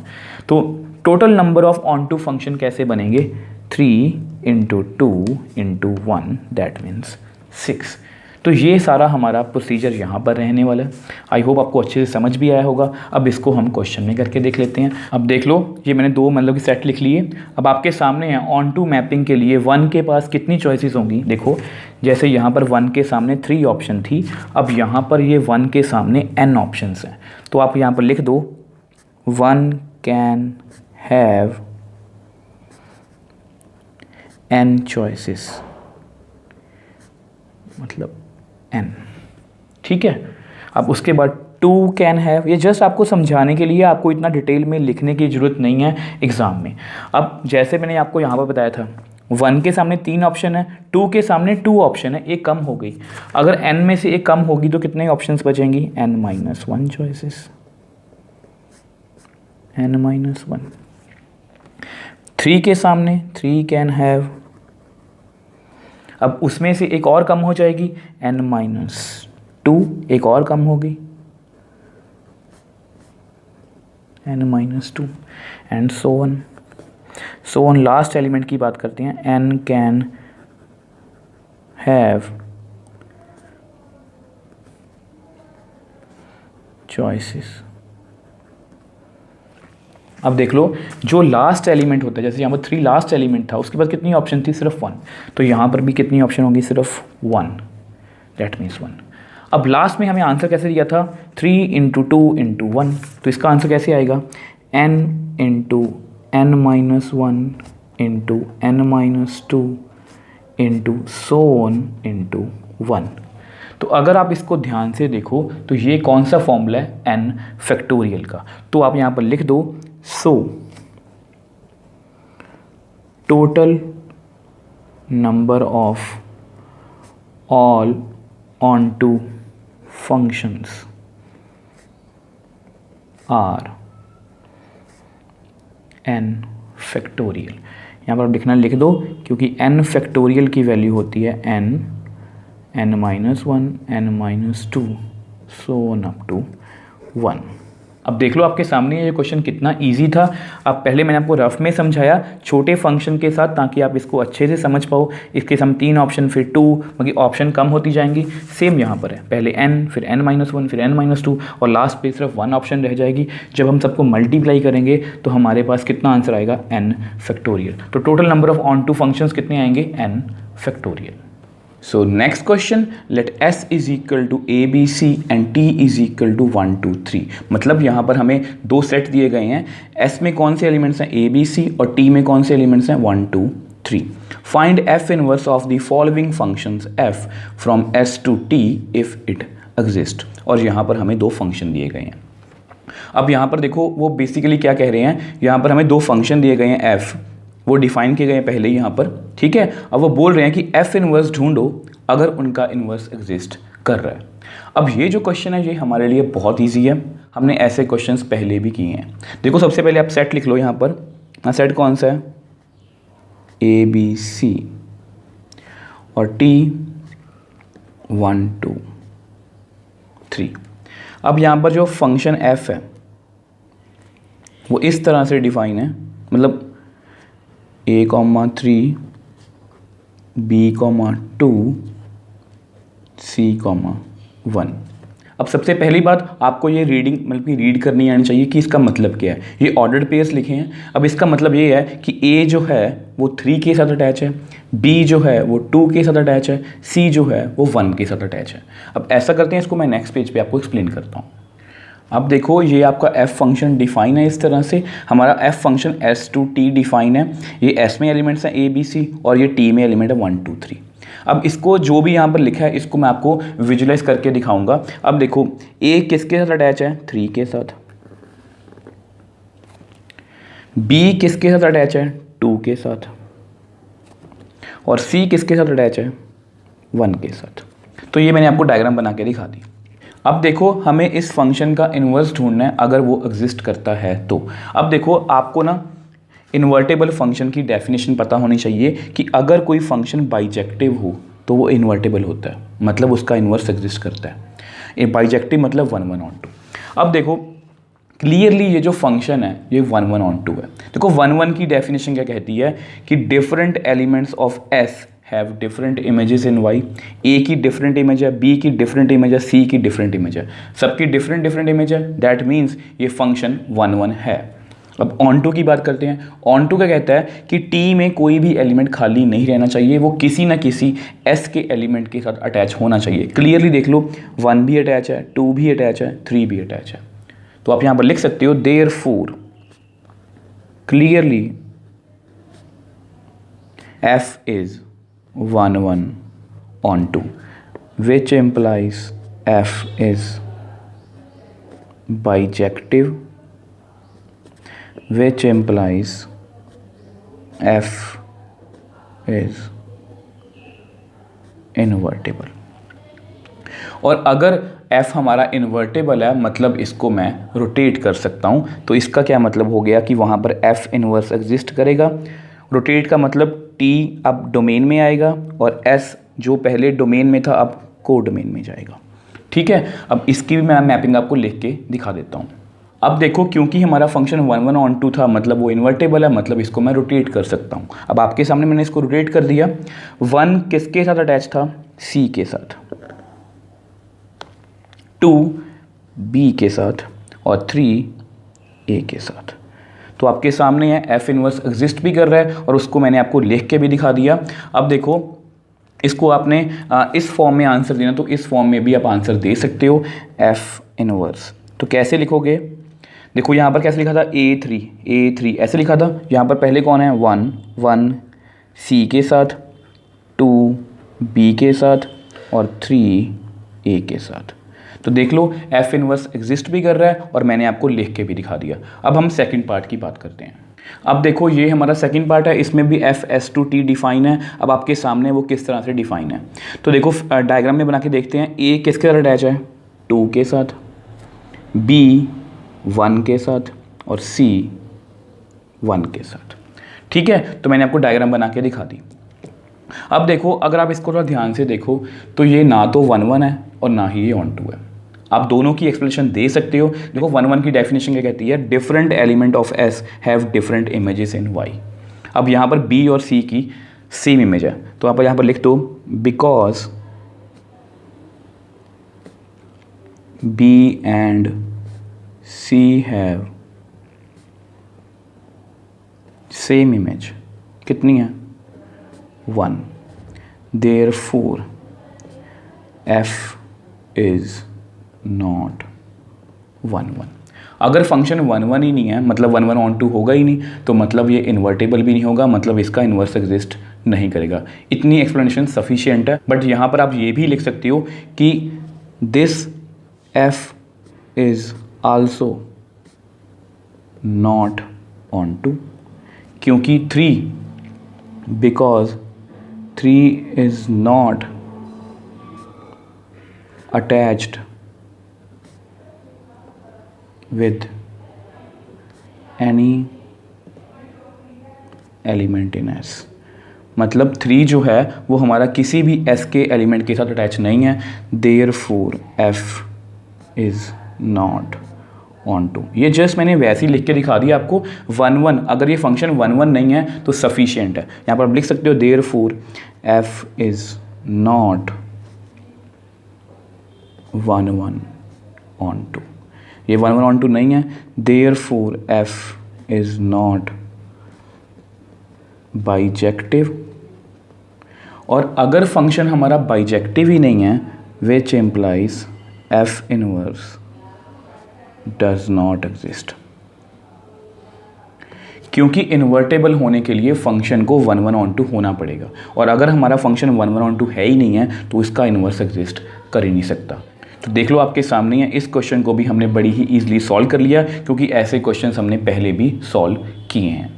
तो total number of onto function कैसे बनेंगे, 3 × 2 × 1 दैट मीन्स 6। तो ये सारा हमारा प्रोसीजर यहाँ पर रहने वाला है। आई होप आपको अच्छे से समझ भी आया होगा। अब इसको हम क्वेश्चन में करके देख लेते हैं। अब देख लो, ये मैंने 2 मतलब कि सेट लिख लिए। अब आपके सामने है ऑन टू मैपिंग के लिए 1 के पास कितनी चॉइसेस होंगी। देखो जैसे यहाँ पर 1 के सामने 3 ऑप्शन थी, अब यहाँ पर ये 1 के सामने n ऑप्शंस हैं। तो आप यहाँ पर लिख दो 1 कैन हैव n चॉइसेस, मतलब n। ठीक है, अब उसके बाद 2 कैन हैव, ये जस्ट आपको समझाने के लिए, आपको इतना डिटेल में लिखने की ज़रूरत नहीं है एग्ज़ाम में। अब जैसे मैंने आपको यहाँ पर बताया था, 1 के सामने 3 ऑप्शन है, 2 के सामने 2 ऑप्शन है, एक कम हो गई। अगर n में से एक कम होगी तो कितने ऑप्शंस बचेंगी, n-1 चॉइसेस, n-1। 3 के सामने 3 कैन हैव, अब उसमें से एक और कम हो जाएगी, n-2 एक और कम होगी, n-2 and so on. Last element की बात करते हैं, n कैन हैव चॉइसेस। अब देख लो, जो लास्ट एलिमेंट होता है, जैसे यहाँ पर 3 लास्ट एलिमेंट था, उसके बाद कितनी ऑप्शन थी, सिर्फ 1। तो यहाँ पर भी कितनी ऑप्शन होगी, सिर्फ 1, दैट मीन्स 1। अब लास्ट में हमें आंसर कैसे दिया था, 3 × 2 × 1। तो इसका आंसर कैसे आएगा, n × n-1 × n-2 × so on × 1। तो अगर आप इसको ध्यान से देखो तो ये कौन सा फॉर्मूला है, n फैक्टोरियल का। तो आप यहाँ पर लिख दो, so total number of all onto functions are n factorial. यहाँ पर लिखना लिख दो, क्योंकि n फैक्टोरियल की वैल्यू होती है n minus 1 n minus 2 so on up to 1। अब देख लो आपके सामने ये क्वेश्चन कितना इजी था। अब पहले मैंने आपको रफ में समझाया छोटे फंक्शन के साथ, ताकि आप इसको अच्छे से समझ पाओ। इसके हम 3 ऑप्शन, फिर 2, बाकी ऑप्शन कम होती जाएंगी। सेम यहाँ पर है, पहले n, फिर n माइनस 1, फिर n माइनस 2, और लास्ट पे सिर्फ 1 ऑप्शन रह जाएगी। जब हम सबको मल्टीप्लाई करेंगे तो हमारे पास कितना आंसर आएगा, n फैक्टोरियल। तो total number of onto functions कितने आएंगे, n factorial. So next question, let s is equal to abc and t is equal to 1 2 3। मतलब यहाँ पर हमें 2 सेट दिए गए हैं, s में कौन से एलिमेंट्स हैं abc और t में कौन से एलिमेंट्स हैं 1 2 3। Find f inverse of the following functions f from s to t if it exist। और यहाँ पर हमें 2 फंक्शन दिए गए हैं। अब यहाँ पर देखो वो बेसिकली क्या कह रहे हैं, यहाँ पर हमें 2 फंक्शन दिए गए हैं f, वो डिफाइन किए गए हैं पहले ही यहाँ पर, ठीक है। अब वो बोल रहे हैं कि f इनवर्स ढूंढो अगर उनका इनवर्स एग्जिस्ट कर रहा है। अब ये जो क्वेश्चन है ये हमारे लिए बहुत इजी है, हमने ऐसे क्वेश्चंस पहले भी किए हैं। देखो सबसे पहले आप सेट लिख लो यहाँ पर, सेट कौन सा है, ए बी सी और t 1 2 3। अब यहाँ पर जो फंक्शन f है वो इस तरह से डिफाइन है, मतलब a, 3 b, 2 c, 1। अब सबसे पहली बात आपको ये रीडिंग मतलब कि रीड करनी आनी चाहिए कि इसका मतलब क्या है। ये ऑर्डर्ड पेयर्स लिखे हैं। अब इसका मतलब ये है कि a जो है वो 3 के साथ अटैच है, b जो है वो 2 के साथ अटैच है, c जो है वो 1 के साथ अटैच है। अब ऐसा करते हैं, इसको मैं नेक्स्ट पेज पे आपको एक्सप्लेन करता हूँ। अब देखो ये आपका f फंक्शन डिफाइन है इस तरह से, हमारा f function s to t define है। ये s में एलिमेंट्स हैं a b c और ये t में एलिमेंट है 1 2 3। अब इसको जो भी यहाँ पर लिखा है इसको मैं आपको विजुलाइज करके दिखाऊंगा। अब देखो a किसके साथ अटैच है, 3 के साथ, b किसके साथ अटैच है, 2 के साथ, और c किसके साथ अटैच है, 1 के साथ। तो ये मैंने आपको डायग्राम बना के दिखा दी। अब देखो हमें इस फंक्शन का इन्वर्स ढूंढना है अगर वो एग्जिस्ट करता है तो। अब देखो आपको ना इन्वर्टेबल फंक्शन की डेफिनेशन पता होनी चाहिए कि अगर कोई फंक्शन बाइजेक्टिव हो तो वो इन्वर्टेबल होता है, मतलब उसका इन्वर्स एग्जिस्ट करता है। ये बाइजेक्टिव मतलब 1 1 on 2। अब देखो क्लियरली ये जो फंक्शन है ये 1 1 on 2 है। देखो 1 1 की डेफिनेशन क्या कहती है कि different elements of s have different images in y। a की डिफरेंट इमेज है, b की डिफरेंट इमेज है, c की डिफरेंट इमेज है, सबकी डिफरेंट डिफरेंट इमेज है। दैट मीन्स ये फंक्शन 1 1 है। अब ऑन टू की बात करते हैं। ऑन टू क्या कहता है कि t में कोई भी एलिमेंट खाली नहीं रहना चाहिए, वो किसी ना किसी s के एलिमेंट के साथ अटैच होना चाहिए। क्लियरली देख लो 1 भी अटैच है, 2 भी अटैच है, 3 भी अटैच है। तो आप यहाँ पर लिख सकते हो therefore clearly f is 1 1 on 2, which implies f is bijective, which implies f is invertible। और अगर f हमारा इन्वर्टेबल है मतलब इसको मैं रोटेट कर सकता हूँ। तो इसका क्या मतलब हो गया कि वहाँ पर f इनवर्स एग्जिस्ट करेगा। रोटेट का मतलब t अब डोमेन में आएगा और s जो पहले डोमेन में था अब को डोमेन में जाएगा। ठीक है, अब इसकी भी मैं मैपिंग आपको लिख के दिखा देता हूँ। अब देखो क्योंकि हमारा फंक्शन 1 1 on 2 था मतलब वो इन्वर्टेबल है, मतलब इसको मैं रोटेट कर सकता हूँ। अब आपके सामने मैंने इसको रोटेट कर दिया। 1 किसके साथ अटैच था, c के साथ, 2 b के साथ और 3 a के साथ। तो आपके सामने है f इनवर्स एग्जिस्ट भी कर रहा है और उसको मैंने आपको लिख के भी दिखा दिया। अब देखो इसको आपने इस फॉर्म में आंसर देना, तो इस फॉर्म में भी आप आंसर दे सकते हो f इनवर्स। तो कैसे लिखोगे, देखो यहाँ पर कैसे लिखा था a3 ऐसे लिखा था। यहाँ पर पहले कौन है 1 1 c के साथ, 2 b के साथ और 3 a के साथ। तो देख लो f इनवर्स एग्जिस्ट भी कर रहा है और मैंने आपको लिख के भी दिखा दिया। अब हम सेकंड पार्ट की बात करते हैं। अब देखो ये हमारा सेकंड पार्ट है, इसमें भी f s to t define है। अब आपके सामने वो किस तरह से डिफाइन है तो देखो डायग्राम में बना के देखते हैं। a किसके साथ अटैच है, 2 के साथ, b 1 के साथ और c 1 के साथ। ठीक है, तो मैंने आपको डायग्राम बना के दिखा दी। अब देखो, अगर आप इसको थोड़ा ध्यान से देखो तो ये ना तो 1 1 है और ना ही ये ऑन टू है। आप दोनों की एक्सप्लेनेशन दे सकते हो। देखो 1 1 की डेफिनेशन क्या कहती है, different element of S have different images in Y. अब यहाँ पर बी और सी की सेम इमेज है, तो आप यहाँ पर लिख दो because B and C have same image. कितनी है? 1। Therefore F is not 1 1। अगर फंक्शन 1 1 ही नहीं है, मतलब 1 1 ऑन टू होगा ही नहीं, तो मतलब ये इन्वर्टेबल भी नहीं होगा, मतलब इसका इन्वर्स एग्जिस्ट नहीं करेगा। इतनी एक्सप्लेनेशन सफिशिएंट है। बट यहाँ पर आप ये भी लिख सकते हो कि this F is also not onto, क्योंकि 3 because 3 is not attached with any element in S। मतलब 3 जो है वो हमारा किसी भी S के एलिमेंट के साथ अटैच नहीं है। Therefore F is not on to। ये जस्ट मैंने वैसे ही लिख के दिखा दिया आपको। 1 1, अगर ये फंक्शन 1 1 नहीं है तो सफिशिएंट है। यहाँ पर आप लिख सकते हो Therefore F is not 1 1 on to। ये 1 1 ऑन टू नहीं है, therefore F is not bijective. और अगर फंक्शन हमारा बाइजेक्टिव ही नहीं है, which implies F inverse does not exist. क्योंकि इन्वर्टेबल होने के लिए फंक्शन को 1 1 ऑन टू होना पड़ेगा, और अगर हमारा फंक्शन 1 1 ऑन टू है ही नहीं है तो इसका इन्वर्स एग्जिस्ट कर ही नहीं सकता। तो देख लो आपके सामने है, इस क्वेश्चन को भी हमने बड़ी ही ईजिली सॉल्व कर लिया, क्योंकि ऐसे क्वेश्चंस हमने पहले भी सॉल्व किए हैं।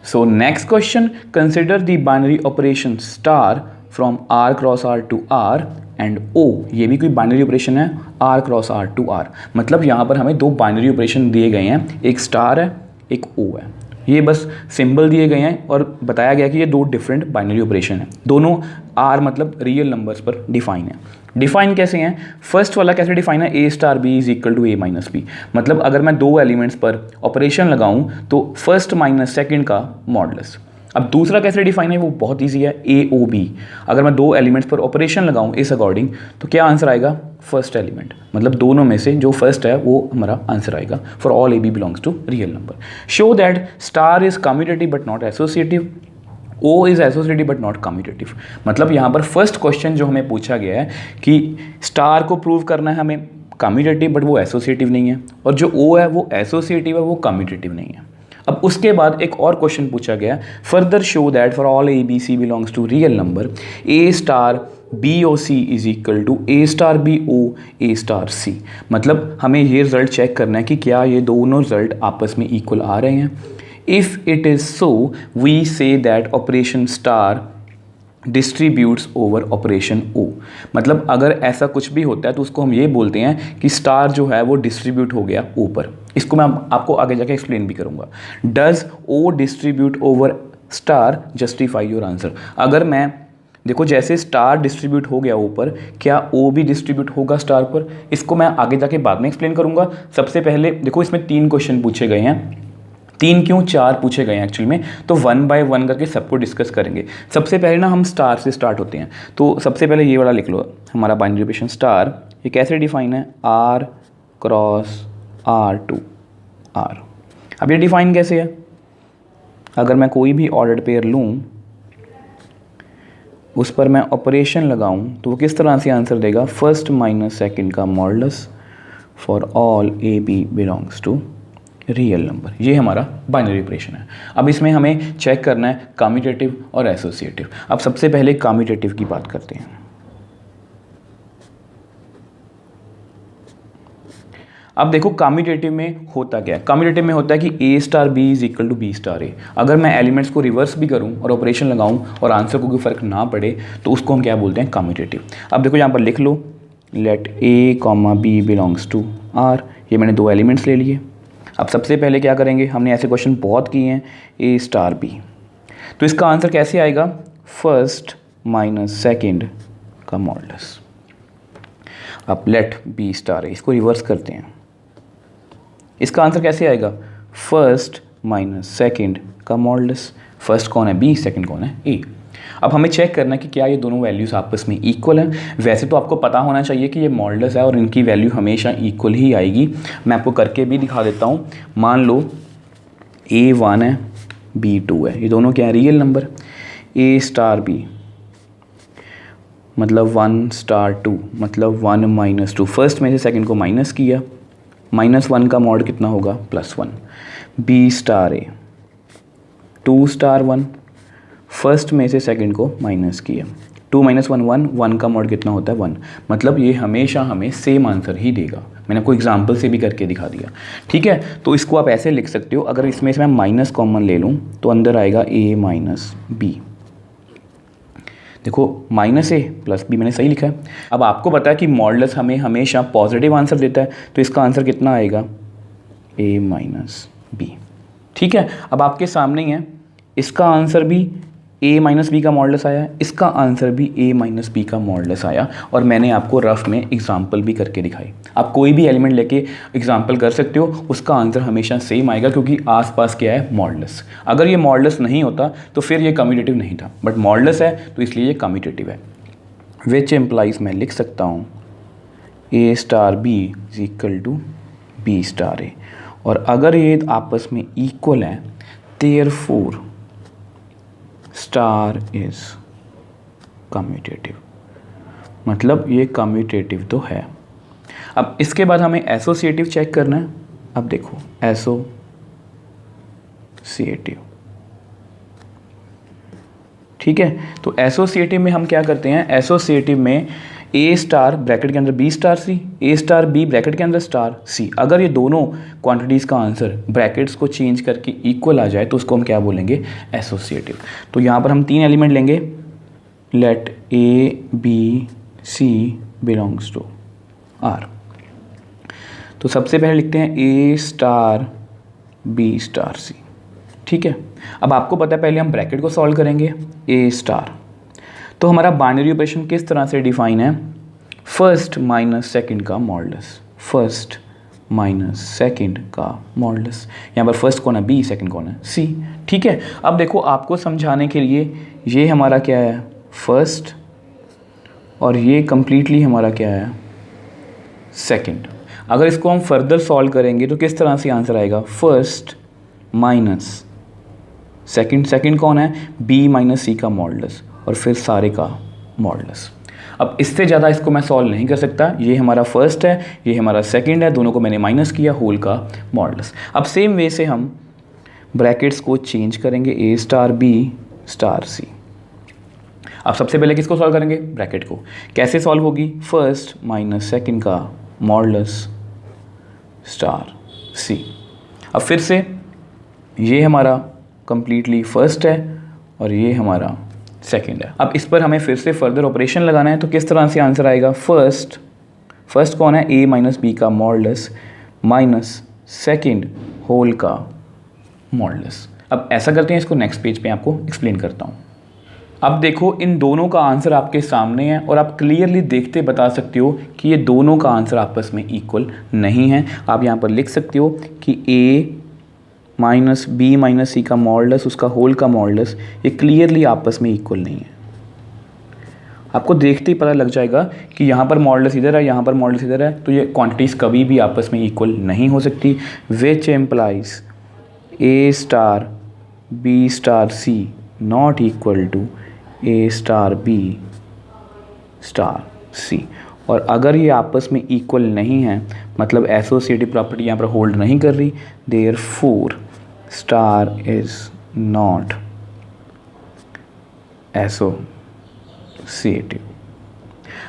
So next question, consider the binary operation star from R cross R to R and O. ये भी कोई बाइनरी ऑपरेशन है, R cross R to R. मतलब यहाँ पर हमें 2 बाइनरी ऑपरेशन दिए गए हैं, एक स्टार है एक ओ है। ये बस सिंबल दिए गए हैं और बताया गया कि ये 2 डिफरेंट बाइनरी ऑपरेशन है। दोनों आर मतलब रियल नंबर्स पर डिफाइन है। डिफाइन कैसे हैं? फर्स्ट वाला कैसे डिफाइन है, A star B is equal to A minus B. मतलब अगर मैं 2 एलिमेंट्स पर ऑपरेशन लगाऊं तो फर्स्ट माइनस सेकंड का मॉडुलस। अब दूसरा कैसे डिफाइन है, वो बहुत ईजी है, ए ओ बी। अगर मैं 2 एलिमेंट्स पर ऑपरेशन लगाऊं इस अकॉर्डिंग, तो क्या आंसर आएगा? First element. मतलब दोनों में से जो फर्स्ट है वो हमारा आंसर आएगा for all A B belongs to real number. Show that star is commutative but not associative, O is associative but not commutative. मतलब यहाँ पर फर्स्ट क्वेश्चन जो हमें पूछा गया है कि स्टार को प्रूव करना है हमें कम्यूटेटिव बट वो एसोसिएटिव नहीं है, और जो ओ है वो एसोसिएटिव है, वो कम्यूटेटिव नहीं है। अब उसके बाद एक और क्वेश्चन पूछा गया, further show that for all A B C belongs to real number A star B O C is equal to A star B O A star C. मतलब हमें ये रिजल्ट चेक करना है कि क्या ये दोनों रिजल्ट आपस में इक्वल आ रहे हैं। If it is so we say that operation star distributes over operation O. मतलब अगर ऐसा कुछ भी होता है तो उसको हम ये बोलते हैं कि स्टार जो है वो डिस्ट्रीब्यूट हो गया ऊपर। इसको मैं आपको आगे जाके एक्सप्लेन भी करूँगा। Does O distribute over star justify your answer. अगर मैं देखो जैसे स्टार डिस्ट्रीब्यूट हो गया ऊपर, क्या ओ भी डिस्ट्रीब्यूट होगा स्टार पर? इसको मैं आगे जाके बाद में एक्सप्लेन करूँगा। सबसे पहले देखो इसमें 3 क्वेश्चन पूछे गए हैं, 3 क्यों 4 पूछे गए हैं एक्चुअली में, तो 1 बाय 1 करके सबको डिस्कस करेंगे। सबसे पहले ना हम स्टार से स्टार्ट होते हैं। तो सबसे पहले ये वाला लिख लो, हमारा बाइनरी ऑपरेशन स्टार, ये कैसे डिफाइन है, R cross R to R. अब ये डिफाइन कैसे है, अगर मैं कोई भी ऑर्डर्ड पेयर लूँ, उस पर मैं ऑपरेशन लगाऊं, तो वो किस तरह से आंसर देगा, फर्स्ट माइनस सेकंड का modulus for all A B belongs to real number. ये हमारा बाइनरी ऑपरेशन है। अब इसमें हमें चेक करना है कम्यूटेटिव और एसोसिएटिव। अब सबसे पहले कम्यूटेटिव की बात करते हैं। अब देखो कम्यूटेटिव में होता क्या है, कम्यूटेटिव में होता है कि A star B is equal to B star A. अगर मैं एलिमेंट्स को रिवर्स भी करूं और ऑपरेशन लगाऊं और आंसर को कोई फर्क ना पड़े, तो उसको हम क्या बोलते हैं, कम्यूटेटिव। अब देखो यहाँ पर लिख लो, let A comma B belongs to R. ये मैंने 2 एलिमेंट्स ले लिए। अब सबसे पहले क्या करेंगे, हमने ऐसे क्वेश्चन बहुत किए हैं, ए स्टार बी। तो इसका आंसर कैसे आएगा, फर्स्ट माइनस सेकेंड का मॉडुलस। अब लेट बी स्टार ए, इसको रिवर्स करते हैं, इसका आंसर कैसे आएगा, फर्स्ट माइनस सेकेंड का मॉडुलस। फर्स्ट कौन है बी, सेकेंड कौन है ए। अब हमें चेक करना है कि क्या ये दोनों वैल्यूज़ आपस में इक्वल हैं। वैसे तो आपको पता होना चाहिए कि ये मॉडुलस है और इनकी वैल्यू हमेशा इक्वल ही आएगी। मैं आपको करके भी दिखा देता हूँ। मान लो A1 है B2 है, ये दोनों क्या है, real number. A star B मतलब 1 स्टार 2 मतलब 1 माइनस 2, फर्स्ट में से सेकेंड को माइनस किया, -1 का मॉड कितना होगा, +1। B star A 2 star 1, first में से सेकंड को माइनस किया, 2 - 1 1, 1 का मॉड कितना होता है 1, मतलब ये हमेशा हमें सेम आंसर ही देगा। मैंने आपको एग्जांपल से भी करके दिखा दिया, ठीक है। तो इसको आप ऐसे लिख सकते हो, अगर इसमें से मैं माइनस कॉमन ले लूँ तो अंदर आएगा A माइनस B। देखो माइनस A प्लस B मैंने सही लिखा है। अब आपको पता है कि मॉडुलस हमें हमेशा पॉजिटिव आंसर देता है, तो इसका आंसर कितना आएगा, A माइनस B, ठीक है। अब आपके सामने ही है, इसका आंसर भी A माइनस बी का मॉडुलस आया, इसका आंसर भी A माइनस बी का मॉडुलस आया, और मैंने आपको रफ में एग्जाम्पल भी करके दिखाई। आप कोई भी एलिमेंट लेके एग्जाम्पल कर सकते हो, उसका आंसर हमेशा सेम आएगा, क्योंकि आसपास क्या है, मॉडुलस। अगर ये मॉडुलस नहीं होता तो फिर ये कम्यूटेटिव नहीं था, बट मॉडुलस है तो इसलिए ये कम्यूटेटिव है। विच एम्प्लाइज मैं लिख सकता हूँ A star B is equal to B star A, और अगर ये आपस में इक्वल है, देयरफॉर स्टार इज कम्यूटेटिव, मतलब ये कम्यूटेटिव तो है। अब इसके बाद हमें एसोसिएटिव चेक करना है। अब देखो एसोसिएटिव, ठीक है। तो एसोसिएटिव में हम क्या करते हैं, एसोसिएटिव में A स्टार ब्रैकेट के अंदर B star C, A star B bracket के अंदर स्टार C, अगर ये दोनों क्वांटिटीज़ का आंसर ब्रैकेट्स को चेंज करके इक्वल आ जाए तो उसको हम क्या बोलेंगे, एसोसिएटिव। तो यहाँ पर हम 3 एलिमेंट लेंगे, let A B C belongs to R। तो सबसे पहले लिखते हैं A star B star C, ठीक है। अब आपको पता है पहले हम ब्रैकेट को सॉल्व करेंगे, A स्टार। तो हमारा बाइनरी ऑपरेशन किस तरह से डिफाइन है, फर्स्ट माइनस सेकंड का मॉडुलस, फर्स्ट माइनस सेकंड का मॉडुलस। यहाँ पर फर्स्ट कौन है B, सेकंड कौन है C, ठीक है। अब देखो आपको समझाने के लिए ये हमारा क्या है, फर्स्ट, और ये कंप्लीटली हमारा क्या है, सेकंड। अगर इसको हम फर्दर सॉल्व करेंगे तो किस तरह से आंसर आएगा, फर्स्ट माइनस सेकंड, सेकंड कौन है B माइनस C का मॉडुलस, और फिर सारे का मॉडुलस। अब इससे ज़्यादा इसको मैं सॉल्व नहीं कर सकता, ये हमारा फर्स्ट है, ये हमारा सेकंड है, दोनों को मैंने माइनस किया, होल का मॉडुलस। अब सेम वे से हम ब्रैकेट्स को चेंज करेंगे, A star B star C। अब सबसे पहले किसको सॉल्व करेंगे, ब्रैकेट को। कैसे सॉल्व होगी, फर्स्ट माइनस सेकंड का मॉडुलस स्टार C। अब फिर से ये हमारा कंप्लीटली फर्स्ट है और ये हमारा सेकंड है। अब इस पर हमें फिर से फर्दर ऑपरेशन लगाना है, तो किस तरह से आंसर आएगा, फर्स्ट कौन है A माइनस B का मॉडुलस माइनस सेकंड होल का मॉडुलस। अब ऐसा करते हैं, इसको नेक्स्ट पेज पे आपको एक्सप्लेन करता हूँ। अब देखो इन दोनों का आंसर आपके सामने है, और आप क्लियरली देखते बता सकते हो कि ये दोनों का आंसर आपस में इक्वल नहीं है। आप यहाँ पर लिख सकते हो कि A minus B minus C का मॉडुलस, उसका होल का मॉडुलस, ये क्लियरली आपस में इक्वल नहीं है। आपको देखते ही पता लग जाएगा कि यहाँ पर मॉडुलस इधर है, यहाँ पर मॉडुलस इधर है, तो ये क्वांटिटीज़ कभी भी आपस में इक्वल नहीं हो सकती। Which implies A star B star C not equal to A star B star C। और अगर ये आपस में इक्वल नहीं है, मतलब एसोसिएटिव प्रॉपर्टी यहाँ पर होल्ड नहीं कर रही, therefore star is not associative.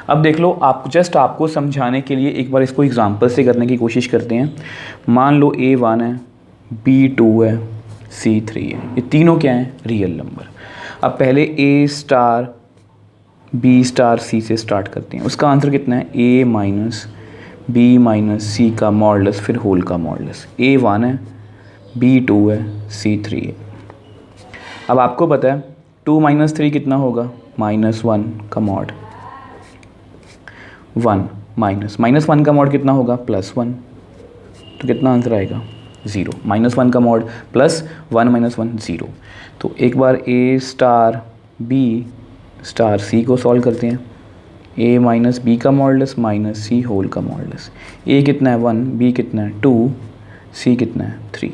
अब देख लो, आप जस्ट आपको समझाने के लिए एक बार इसको एग्जांपल से करने की कोशिश करते हैं। मान लो A1 है, B2 है, C3 है, ये तीनों क्या हैं, रियल नंबर। अब पहले A star B star C से स्टार्ट करते हैं, उसका आंसर कितना है, A minus B minus C का मॉडुलस, फिर होल का मॉडुलस। A1 है, B2 है, C3 है। अब आपको पता है 2 - 3 कितना होगा, -1 का मॉड, 1 -1 का मॉड कितना होगा, +1, तो कितना आंसर आएगा, 0। -1 का मॉड +1 - 1 0। तो एक बार A star B star C को सॉल्व करते हैं। A - B का मॉडुलस -C होल का मॉडुलस। A कितना है 1, B कितना है 2, C कितना है 3।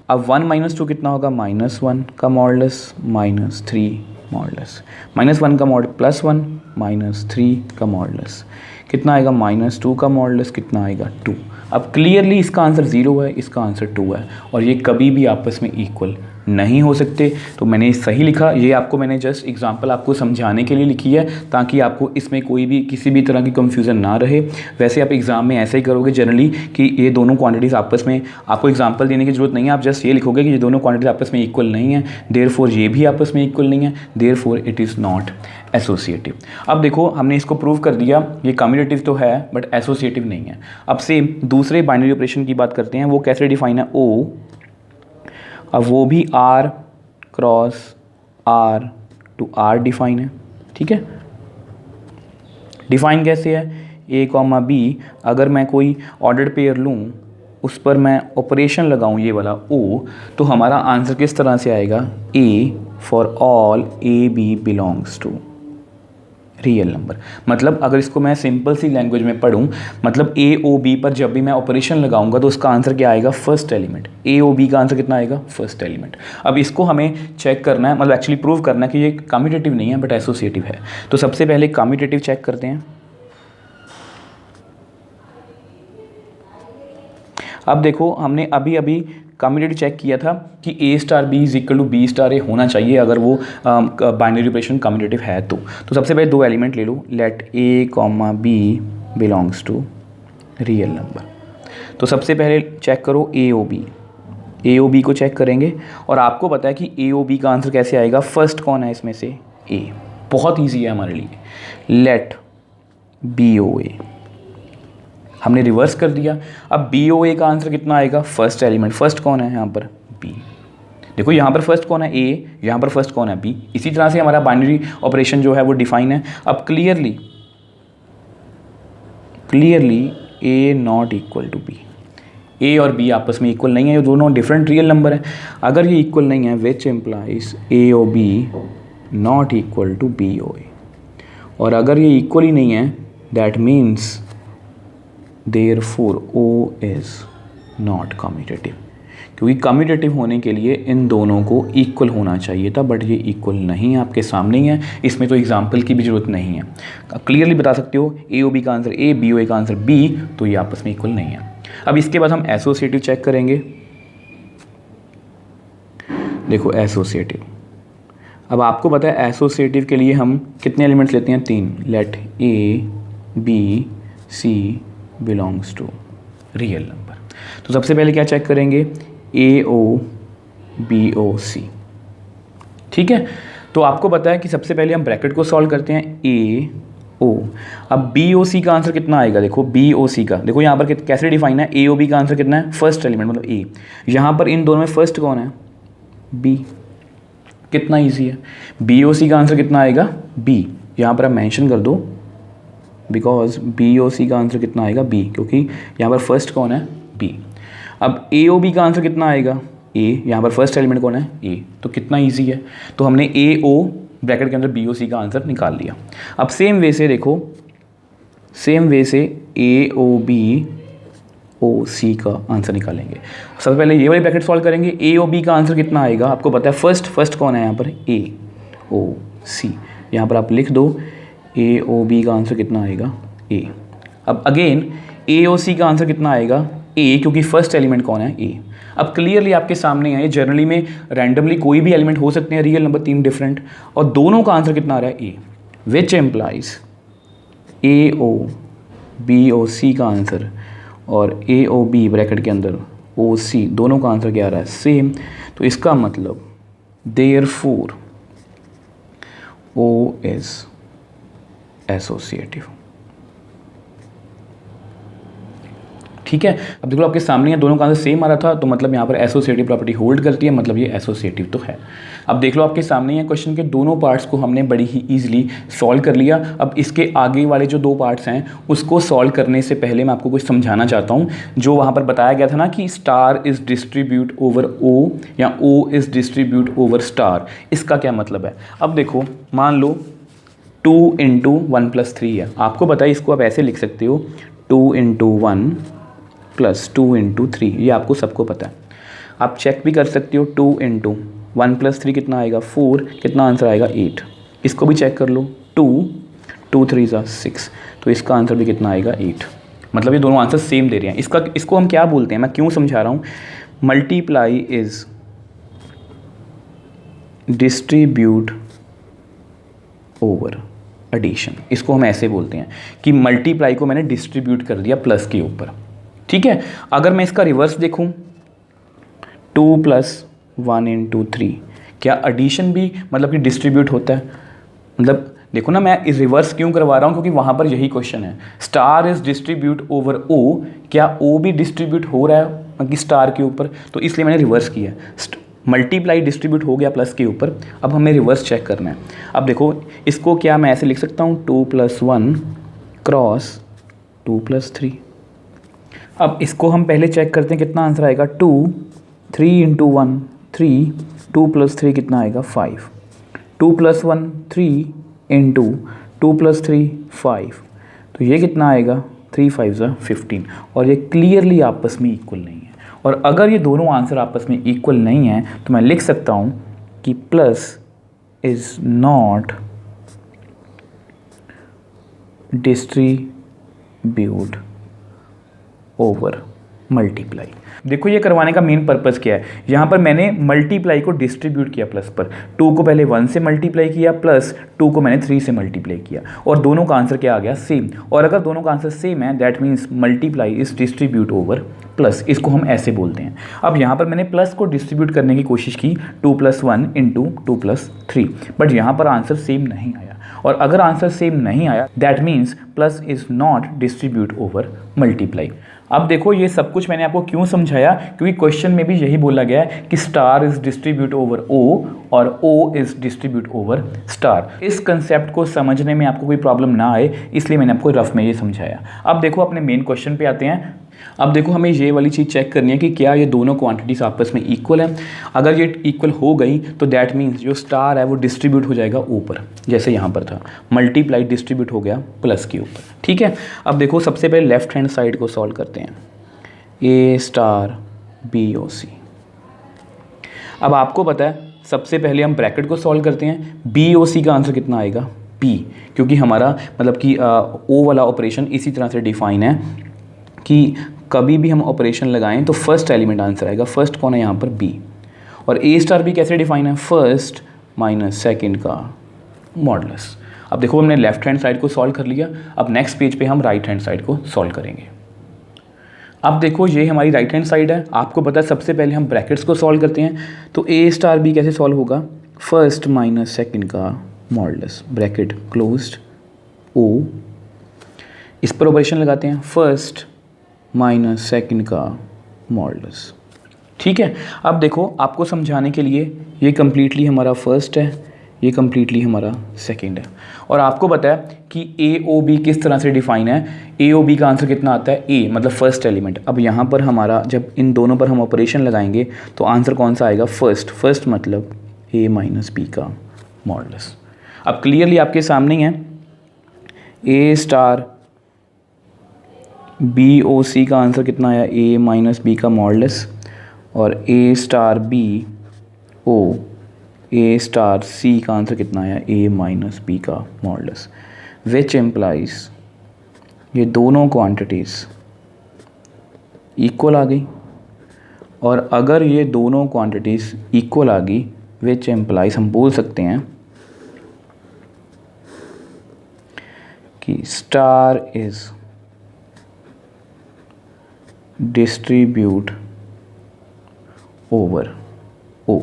अब 1 - 2 कितना होगा, -1 का मॉडुलस -3 मॉडुलस, -1 का मॉड +1 -3 का मॉडुलस कितना आएगा, -2 का मॉडुलस कितना आएगा, 2। अब क्लियरली इसका आंसर 0 है, इसका आंसर 2 है, और ये कभी भी आपस में इक्वल नहीं हो सकते। तो मैंने सही लिखा, ये आपको मैंने जस्ट एग्जांपल आपको समझाने के लिए लिखी है, ताकि आपको इसमें कोई भी किसी भी तरह की कंफ्यूजन ना रहे। वैसे आप एग्जाम में ऐसे ही करोगे जनरली कि ये दोनों क्वांटिटीज़ आपस में, आपको एग्जांपल देने की जरूरत नहीं है, आप जस्ट ये लिखोगे कि ये दोनों क्वांटिटीज आपस में इक्वल नहीं है, देयरफॉर ये भी आपस में इक्वल नहीं है, therefore it is not associative. अब देखो हमने इसको प्रूव कर दिया, ये कम्यूटेटिव तो है बट एसोसिएटिव नहीं है। अब से दूसरे बाइनरी ऑपरेशन की बात करते हैं, वो कैसे डिफाइन है, O, अब वो भी R cross R to R define है, ठीक है। डिफाइन कैसे है, A, B, अगर मैं कोई ऑर्डर्ड पेयर लूँ, उस पर मैं ऑपरेशन लगाऊं ये वाला O, तो हमारा आंसर किस तरह से आएगा, A for all AB belongs to real number. मतलब अगर इसको मैं सिंपल सी लैंग्वेज में पढ़ूं, मतलब AOB पर जब भी मैं ऑपरेशन लगाऊंगा तो उसका आंसर क्या आएगा, फर्स्ट एलिमेंट। AOB का आंसर कितना आएगा, फर्स्ट एलिमेंट। अब इसको हमें चेक करना है, मतलब एक्चुअली प्रूव करना है कि ये कम्यूटेटिव नहीं है बट एसोसिएटिव है। तो सबसे पहले कम्यूटेटिव चेक करते हैं। अब देखो हमने अभी अभी कम्यूटेटिव चेक किया था कि A star B is equal to B star A होना चाहिए अगर वो बाइनरी ऑपरेशन कम्यूटेटिव है तो सबसे पहले दो एलिमेंट ले लो, let A, B belongs to real number. तो सबसे पहले चेक करो AOB को चेक करेंगे, और आपको पता है कि AOB का आंसर कैसे आएगा, फर्स्ट कौन है इसमें से, A। बहुत ईजी है हमारे लिए। लेट BOA, हमने रिवर्स कर दिया। अब BOA का आंसर कितना आएगा, फर्स्ट एलिमेंट, फर्स्ट कौन है यहाँ पर, B। देखो यहाँ पर फर्स्ट कौन है, A, यहाँ पर फर्स्ट कौन है, B। इसी तरह से हमारा बाइनरी ऑपरेशन जो है वो डिफाइन है। अब clearly A not equal to B, A और B आपस में इक्वल नहीं है, ये दोनों डिफरेंट रियल नंबर है। अगर ये इक्वल नहीं है, which implies AOB not equal to BOA, और अगर ये इक्वल ही नहीं है, that means therefore O is not commutative, क्योंकि कम्यूटेटिव होने के लिए इन दोनों को इक्वल होना चाहिए था, बट ये इक्वल नहीं है, आपके सामने ही है, इसमें तो एग्जाम्पल की भी ज़रूरत नहीं है। क्लियरली बता सकते हो AOB का आंसर A, BOA का आंसर B, तो ये आपस में इक्वल नहीं है। अब इसके बाद हम एसोसिएटिव चेक करेंगे। देखो एसोसिएटिव, अब आपको पता है एसोसिएटिव के लिए हम कितने एलिमेंट्स लेते हैं, 3। Let A, B, C belongs to real number. तो सबसे पहले क्या चेक करेंगे, AOBOC, ठीक है। तो आपको पता है कि सबसे पहले हम ब्रैकेट को सॉल्व करते हैं, AO। अब BOC का आंसर कितना आएगा, देखो BOC का, देखो यहाँ पर कैसे डिफाइन है, AOB का आंसर कितना है, फर्स्ट एलिमेंट मतलब A। यहाँ पर इन दोनों में फर्स्ट कौन है, B। कितना ईजी है, BOC का आंसर कितना आएगा, B। यहाँ पर आप मेंशन कर दो, बिकॉज BOC का आंसर कितना आएगा, B, क्योंकि यहाँ पर फर्स्ट कौन है, B। अब AOB का आंसर कितना आएगा, A। यहाँ पर फर्स्ट एलिमेंट कौन है, A। तो कितना इजी है, तो हमने AO ब्रैकेट के अंदर BOC का आंसर निकाल लिया। अब सेम वे से देखो, सेम वे से AOBOC का आंसर निकालेंगे। सबसे पहले ये वाली ब्रैकेट सॉल्व करेंगे, AOB का आंसर कितना आएगा, आपको पता है फर्स्ट कौन है यहाँ पर, AOC। यहाँ पर आप लिख दो AOB का आंसर कितना आएगा, A। अब अगेन AOC का आंसर कितना आएगा, A, क्योंकि फर्स्ट एलिमेंट कौन है, A। अब क्लियरली आपके सामने है, जनरली में रैंडमली कोई भी एलिमेंट हो सकते हैं, रियल नंबर 3 डिफरेंट, और दोनों का आंसर कितना आ रहा है, A, विच एम्प्लाइज AOBOC का आंसर और AOB ब्रैकेट के अंदर OC, दोनों का आंसर क्या आ रहा है, सेम। तो इसका मतलब देयरफॉर O इज एसोसिएटिव, ठीक है। अब देखो आपके सामने है, दोनों का आंसर सेम आ रहा था, तो मतलब यहाँ पर एसोसिएटिव प्रॉपर्टी होल्ड करती है, मतलब ये एसोसिएटिव तो है। अब देख लो आपके सामने है क्वेश्चन के दोनों पार्ट्स को हमने बड़ी ही ईजिली सॉल्व कर लिया। अब इसके आगे वाले जो 2 पार्ट्स हैं उसको सॉल्व करने से पहले मैं आपको कुछ समझाना चाहता हूँ। जो वहाँ पर बताया गया था ना कि star is distribute over O या O is distribute over star, इसका क्या मतलब है। अब देखो मान लो 2 × 1 + 3 है, आपको बताइए इसको आप ऐसे लिख सकते हो 2 × 1 + 2 × 3, ये आपको सबको पता है। आप चेक भी कर सकते हो 2 × 1 + 3 कितना आएगा 4, कितना आंसर आएगा 8। इसको भी चेक कर लो 2 2 3 6, तो इसका आंसर भी कितना आएगा 8। मतलब ये दोनों आंसर सेम दे रहे हैं। इसको हम क्या बोलते हैं, मैं क्यों समझा रहा हूँ। Multiply is distribute over addition, इसको हम ऐसे बोलते हैं कि मल्टीप्लाई को मैंने डिस्ट्रीब्यूट कर दिया प्लस के ऊपर। ठीक है, अगर मैं इसका रिवर्स देखूं 2 + 1 × 3, क्या एडिशन भी मतलब कि डिस्ट्रीब्यूट होता है। मतलब देखो ना, मैं इस रिवर्स क्यों करवा रहा हूँ, क्योंकि वहाँ पर यही क्वेश्चन है। स्टार इज डिस्ट्रीब्यूट ओवर ओ, क्या ओ भी डिस्ट्रीब्यूट हो रहा है कि स्टार के ऊपर, तो इसलिए मैंने रिवर्स किया। मल्टीप्लाई डिस्ट्रीब्यूट हो गया प्लस के ऊपर, अब हमें रिवर्स चेक करना है। अब देखो इसको क्या मैं ऐसे लिख सकता हूँ 2 + 1 क्रॉस 2 + 3। अब इसको हम पहले चेक करते हैं, कितना आंसर आएगा 2 3 × 1 3, 2 + 3 कितना आएगा 5, 2 + 1 3 × 2 + 3 5, तो ये कितना आएगा 3 5 15, और ये क्लियरली आपस में इक्वल नहीं है। और अगर ये दोनों आंसर आपस में इक्वल नहीं है तो मैं लिख सकता हूँ कि plus is not distribute over multiply. देखो ये करवाने का मेन पर्पस क्या है, यहाँ पर मैंने मल्टीप्लाई को डिस्ट्रीब्यूट किया प्लस पर, 2 को पहले 1 से मल्टीप्लाई किया प्लस 2 को मैंने 3 से मल्टीप्लाई किया, और दोनों का आंसर क्या आ गया सेम। और अगर दोनों का आंसर सेम है that means multiply is distribute over plus, इसको हम ऐसे बोलते हैं। अब यहाँ पर मैंने प्लस को डिस्ट्रीब्यूट करने की कोशिश की 2 + 1 × 2 + 3, बट यहाँ पर आंसर सेम नहीं आया। और अगर आंसर सेम नहीं आया that means plus is not distribute over multiply. अब देखो ये सब कुछ मैंने आपको क्यों समझाया, क्योंकि क्वेश्चन में भी यही बोला गया है कि star is distribute over O और O is distribute over star. इस कंसेप्ट को समझने में आपको कोई प्रॉब्लम ना आए इसलिए मैंने आपको रफ में ये समझाया। अब देखो अपने मेन क्वेश्चन पे आते हैं। अब देखो हमें ये वाली चीज़ चेक करनी है कि क्या ये दोनों क्वांटिटीज आपस में इक्वल है। अगर ये इक्वल हो गई तो दैट मीन्स जो स्टार है वो डिस्ट्रीब्यूट हो जाएगा ऊपर, जैसे यहाँ पर था मल्टीप्लाई डिस्ट्रीब्यूट हो गया प्लस के ऊपर। ठीक है, अब देखो सबसे पहले लेफ्ट हैंड साइड को सॉल्व करते हैं, A* BOC। अब आपको पता है सबसे पहले हम ब्रैकेट को सॉल्व करते हैं, BOC का आंसर कितना आएगा P, क्योंकि हमारा मतलब कि O वाला ऑपरेशन इसी तरह से डिफाइन है कि कभी भी हम ऑपरेशन लगाएं तो फर्स्ट एलिमेंट आंसर आएगा। फर्स्ट कौन है यहाँ पर B, और A* भी कैसे डिफाइन है, फर्स्ट माइनस सेकंड का मॉडुलस। अब देखो हमने लेफ्ट हैंड साइड को सॉल्व कर लिया, अब नेक्स्ट पेज पे हम राइट हैंड साइड को सॉल्व करेंगे। अब देखो ये हमारी राइट हैंड साइड है, आपको पता है सबसे पहले हम ब्रैकेट्स को सॉल्व करते हैं, तो A* B कैसे सॉल्व होगा, फर्स्ट माइनस सेकंड का मॉडुलस ब्रैकेट क्लोज्ड O, इस पर ऑपरेशन लगाते हैं फर्स्ट माइनस सेकंड का मॉडुलस। ठीक है, अब देखो आपको समझाने के लिए ये कम्प्लीटली हमारा फर्स्ट है, ये कम्प्लीटली हमारा सेकंड है, और आपको पता है कि AOB किस तरह से डिफाइन है। AOB का आंसर कितना आता है A, मतलब फर्स्ट एलिमेंट। अब यहाँ पर हमारा जब इन दोनों पर हम ऑपरेशन लगाएंगे तो आंसर कौन सा आएगा, फर्स्ट मतलब A - B का मॉडुलस। अब क्लियरली आपके सामने ही है A* BOC का आंसर कितना आया A - B का मॉडुलस, और A* BO A* का आंसर कितना आया A - B का मॉडुलस, विच एम्प्लाइज ये दोनों क्वांटिटीज़ इक्वल आ गई। और अगर ये दोनों क्वांटिटीज़ इक्वल आ गई विच एम्प्लाइज हम बोल सकते हैं कि star is distribute over O।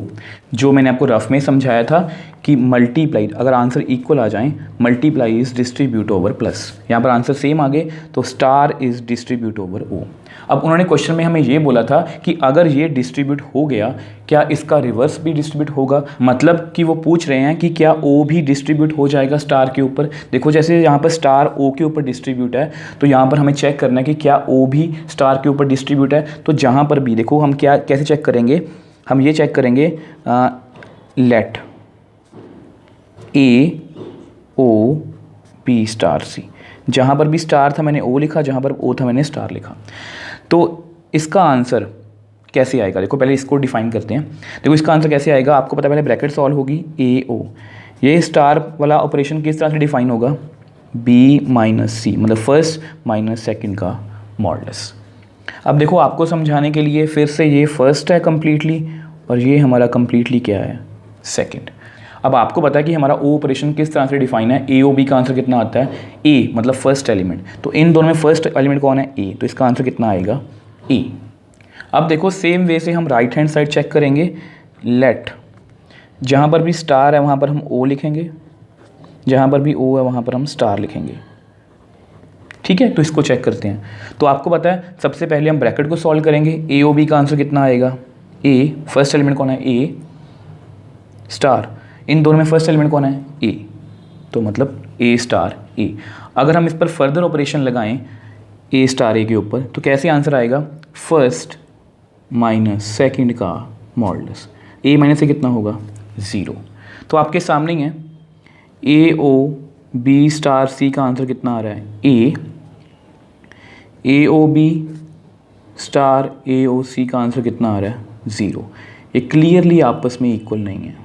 जो मैंने आपको रफ में समझाया था कि मल्टीप्लाई, अगर आंसर इक्वल आ जाए, multiply is distribute over plus, यहाँ पर आंसर सेम आ गए तो स्टार इज डिस्ट्रीब्यूट ओवर ओ। अब उन्होंने क्वेश्चन में हमें ये बोला था कि अगर ये डिस्ट्रीब्यूट हो गया क्या इसका रिवर्स भी डिस्ट्रीब्यूट होगा, मतलब कि वो पूछ रहे हैं कि क्या ओ भी डिस्ट्रीब्यूट हो जाएगा स्टार के ऊपर। देखो जैसे यहाँ पर स्टार ओ के ऊपर डिस्ट्रीब्यूट है तो यहाँ पर हमें चेक करना है कि क्या ओ भी स्टार के ऊपर डिस्ट्रीब्यूट है। तो जहाँ पर भी देखो हम क्या कैसे चेक करेंगे, हम ये चेक करेंगे लेट ए ओ बी स्टार सी, जहाँ पर भी स्टार था मैंने ओ लिखा, जहाँ पर ओ था मैंने स्टार लिखा। तो इसका आंसर कैसे आएगा, देखो पहले इसको डिफाइन करते हैं। देखो इसका आंसर कैसे आएगा, आपको पता है पहले ब्रैकेट सॉल्व होगी ए ओ, ये स्टार वाला ऑपरेशन किस तरह से डिफाइन होगा, बी माइनस सी, मतलब फर्स्ट माइनस सेकंड का मॉडुलस। अब देखो आपको समझाने के लिए फिर से ये फर्स्ट है कम्प्लीटली और ये हमारा कम्प्लीटली क्या है, सेकंड। अब आपको पता है कि हमारा ओ ऑपरेशन किस तरह से डिफाइन है, ए ओ बी का आंसर कितना आता है, ए मतलब फर्स्ट एलिमेंट, तो इन दोनों में फर्स्ट एलिमेंट कौन है, ए, तो इसका आंसर कितना आएगा, ए। अब देखो सेम वे से हम राइट हैंड साइड चेक करेंगे, लेट जहाँ पर भी स्टार है वहाँ पर हम ओ लिखेंगे, जहाँ पर भी ओ है वहाँ पर हम स्टार लिखेंगे, ठीक है। तो इसको चेक करते हैं। तो आपको पता है सबसे पहले हम ब्रैकेट को सॉल्व करेंगे, ए ओ बी का आंसर कितना आएगा, ए फर्स्ट एलिमेंट कौन है, ए स्टार, इन दोनों में फर्स्ट एलिमेंट कौन है, ए, तो मतलब ए स्टार ए। अगर हम इस पर फर्दर ऑपरेशन लगाएं ए स्टार ए के ऊपर तो कैसे आंसर आएगा, फर्स्ट माइनस सेकंड का मॉडुलस, ए माइनस से कितना होगा, 0। तो आपके सामने ही है ए ओ बी स्टार सी का आंसर कितना आ रहा है, ए ओ बी स्टार ए ओ सी का आंसर कितना आ रहा है, 0। ये क्लियरली आपस में इक्वल नहीं है।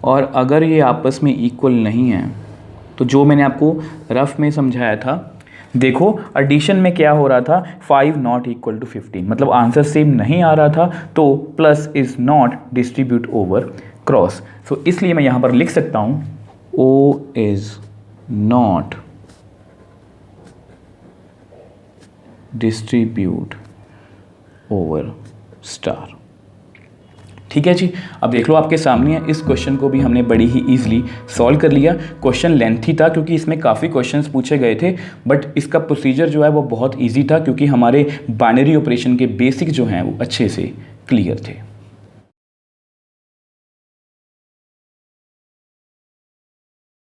और अगर ये आपस में इक्वल नहीं है तो जो मैंने आपको रफ में समझाया था, देखो एडिशन में क्या हो रहा था, 5 नॉट इक्वल टू 15, मतलब आंसर सेम नहीं आ रहा था, तो plus is not distribute over cross. So इसलिए मैं यहाँ पर लिख सकता हूँ O is not distribute over star, ठीक है जी। अब देख लो आपके सामने है, इस क्वेश्चन को भी हमने बड़ी ही इजीली सॉल्व कर लिया। क्वेश्चन लेंथी था क्योंकि इसमें काफ़ी क्वेश्चंस पूछे गए थे, बट इसका प्रोसीजर जो है वो बहुत इजी था क्योंकि हमारे बाइनरी ऑपरेशन के बेसिक जो हैं वो अच्छे से क्लियर थे।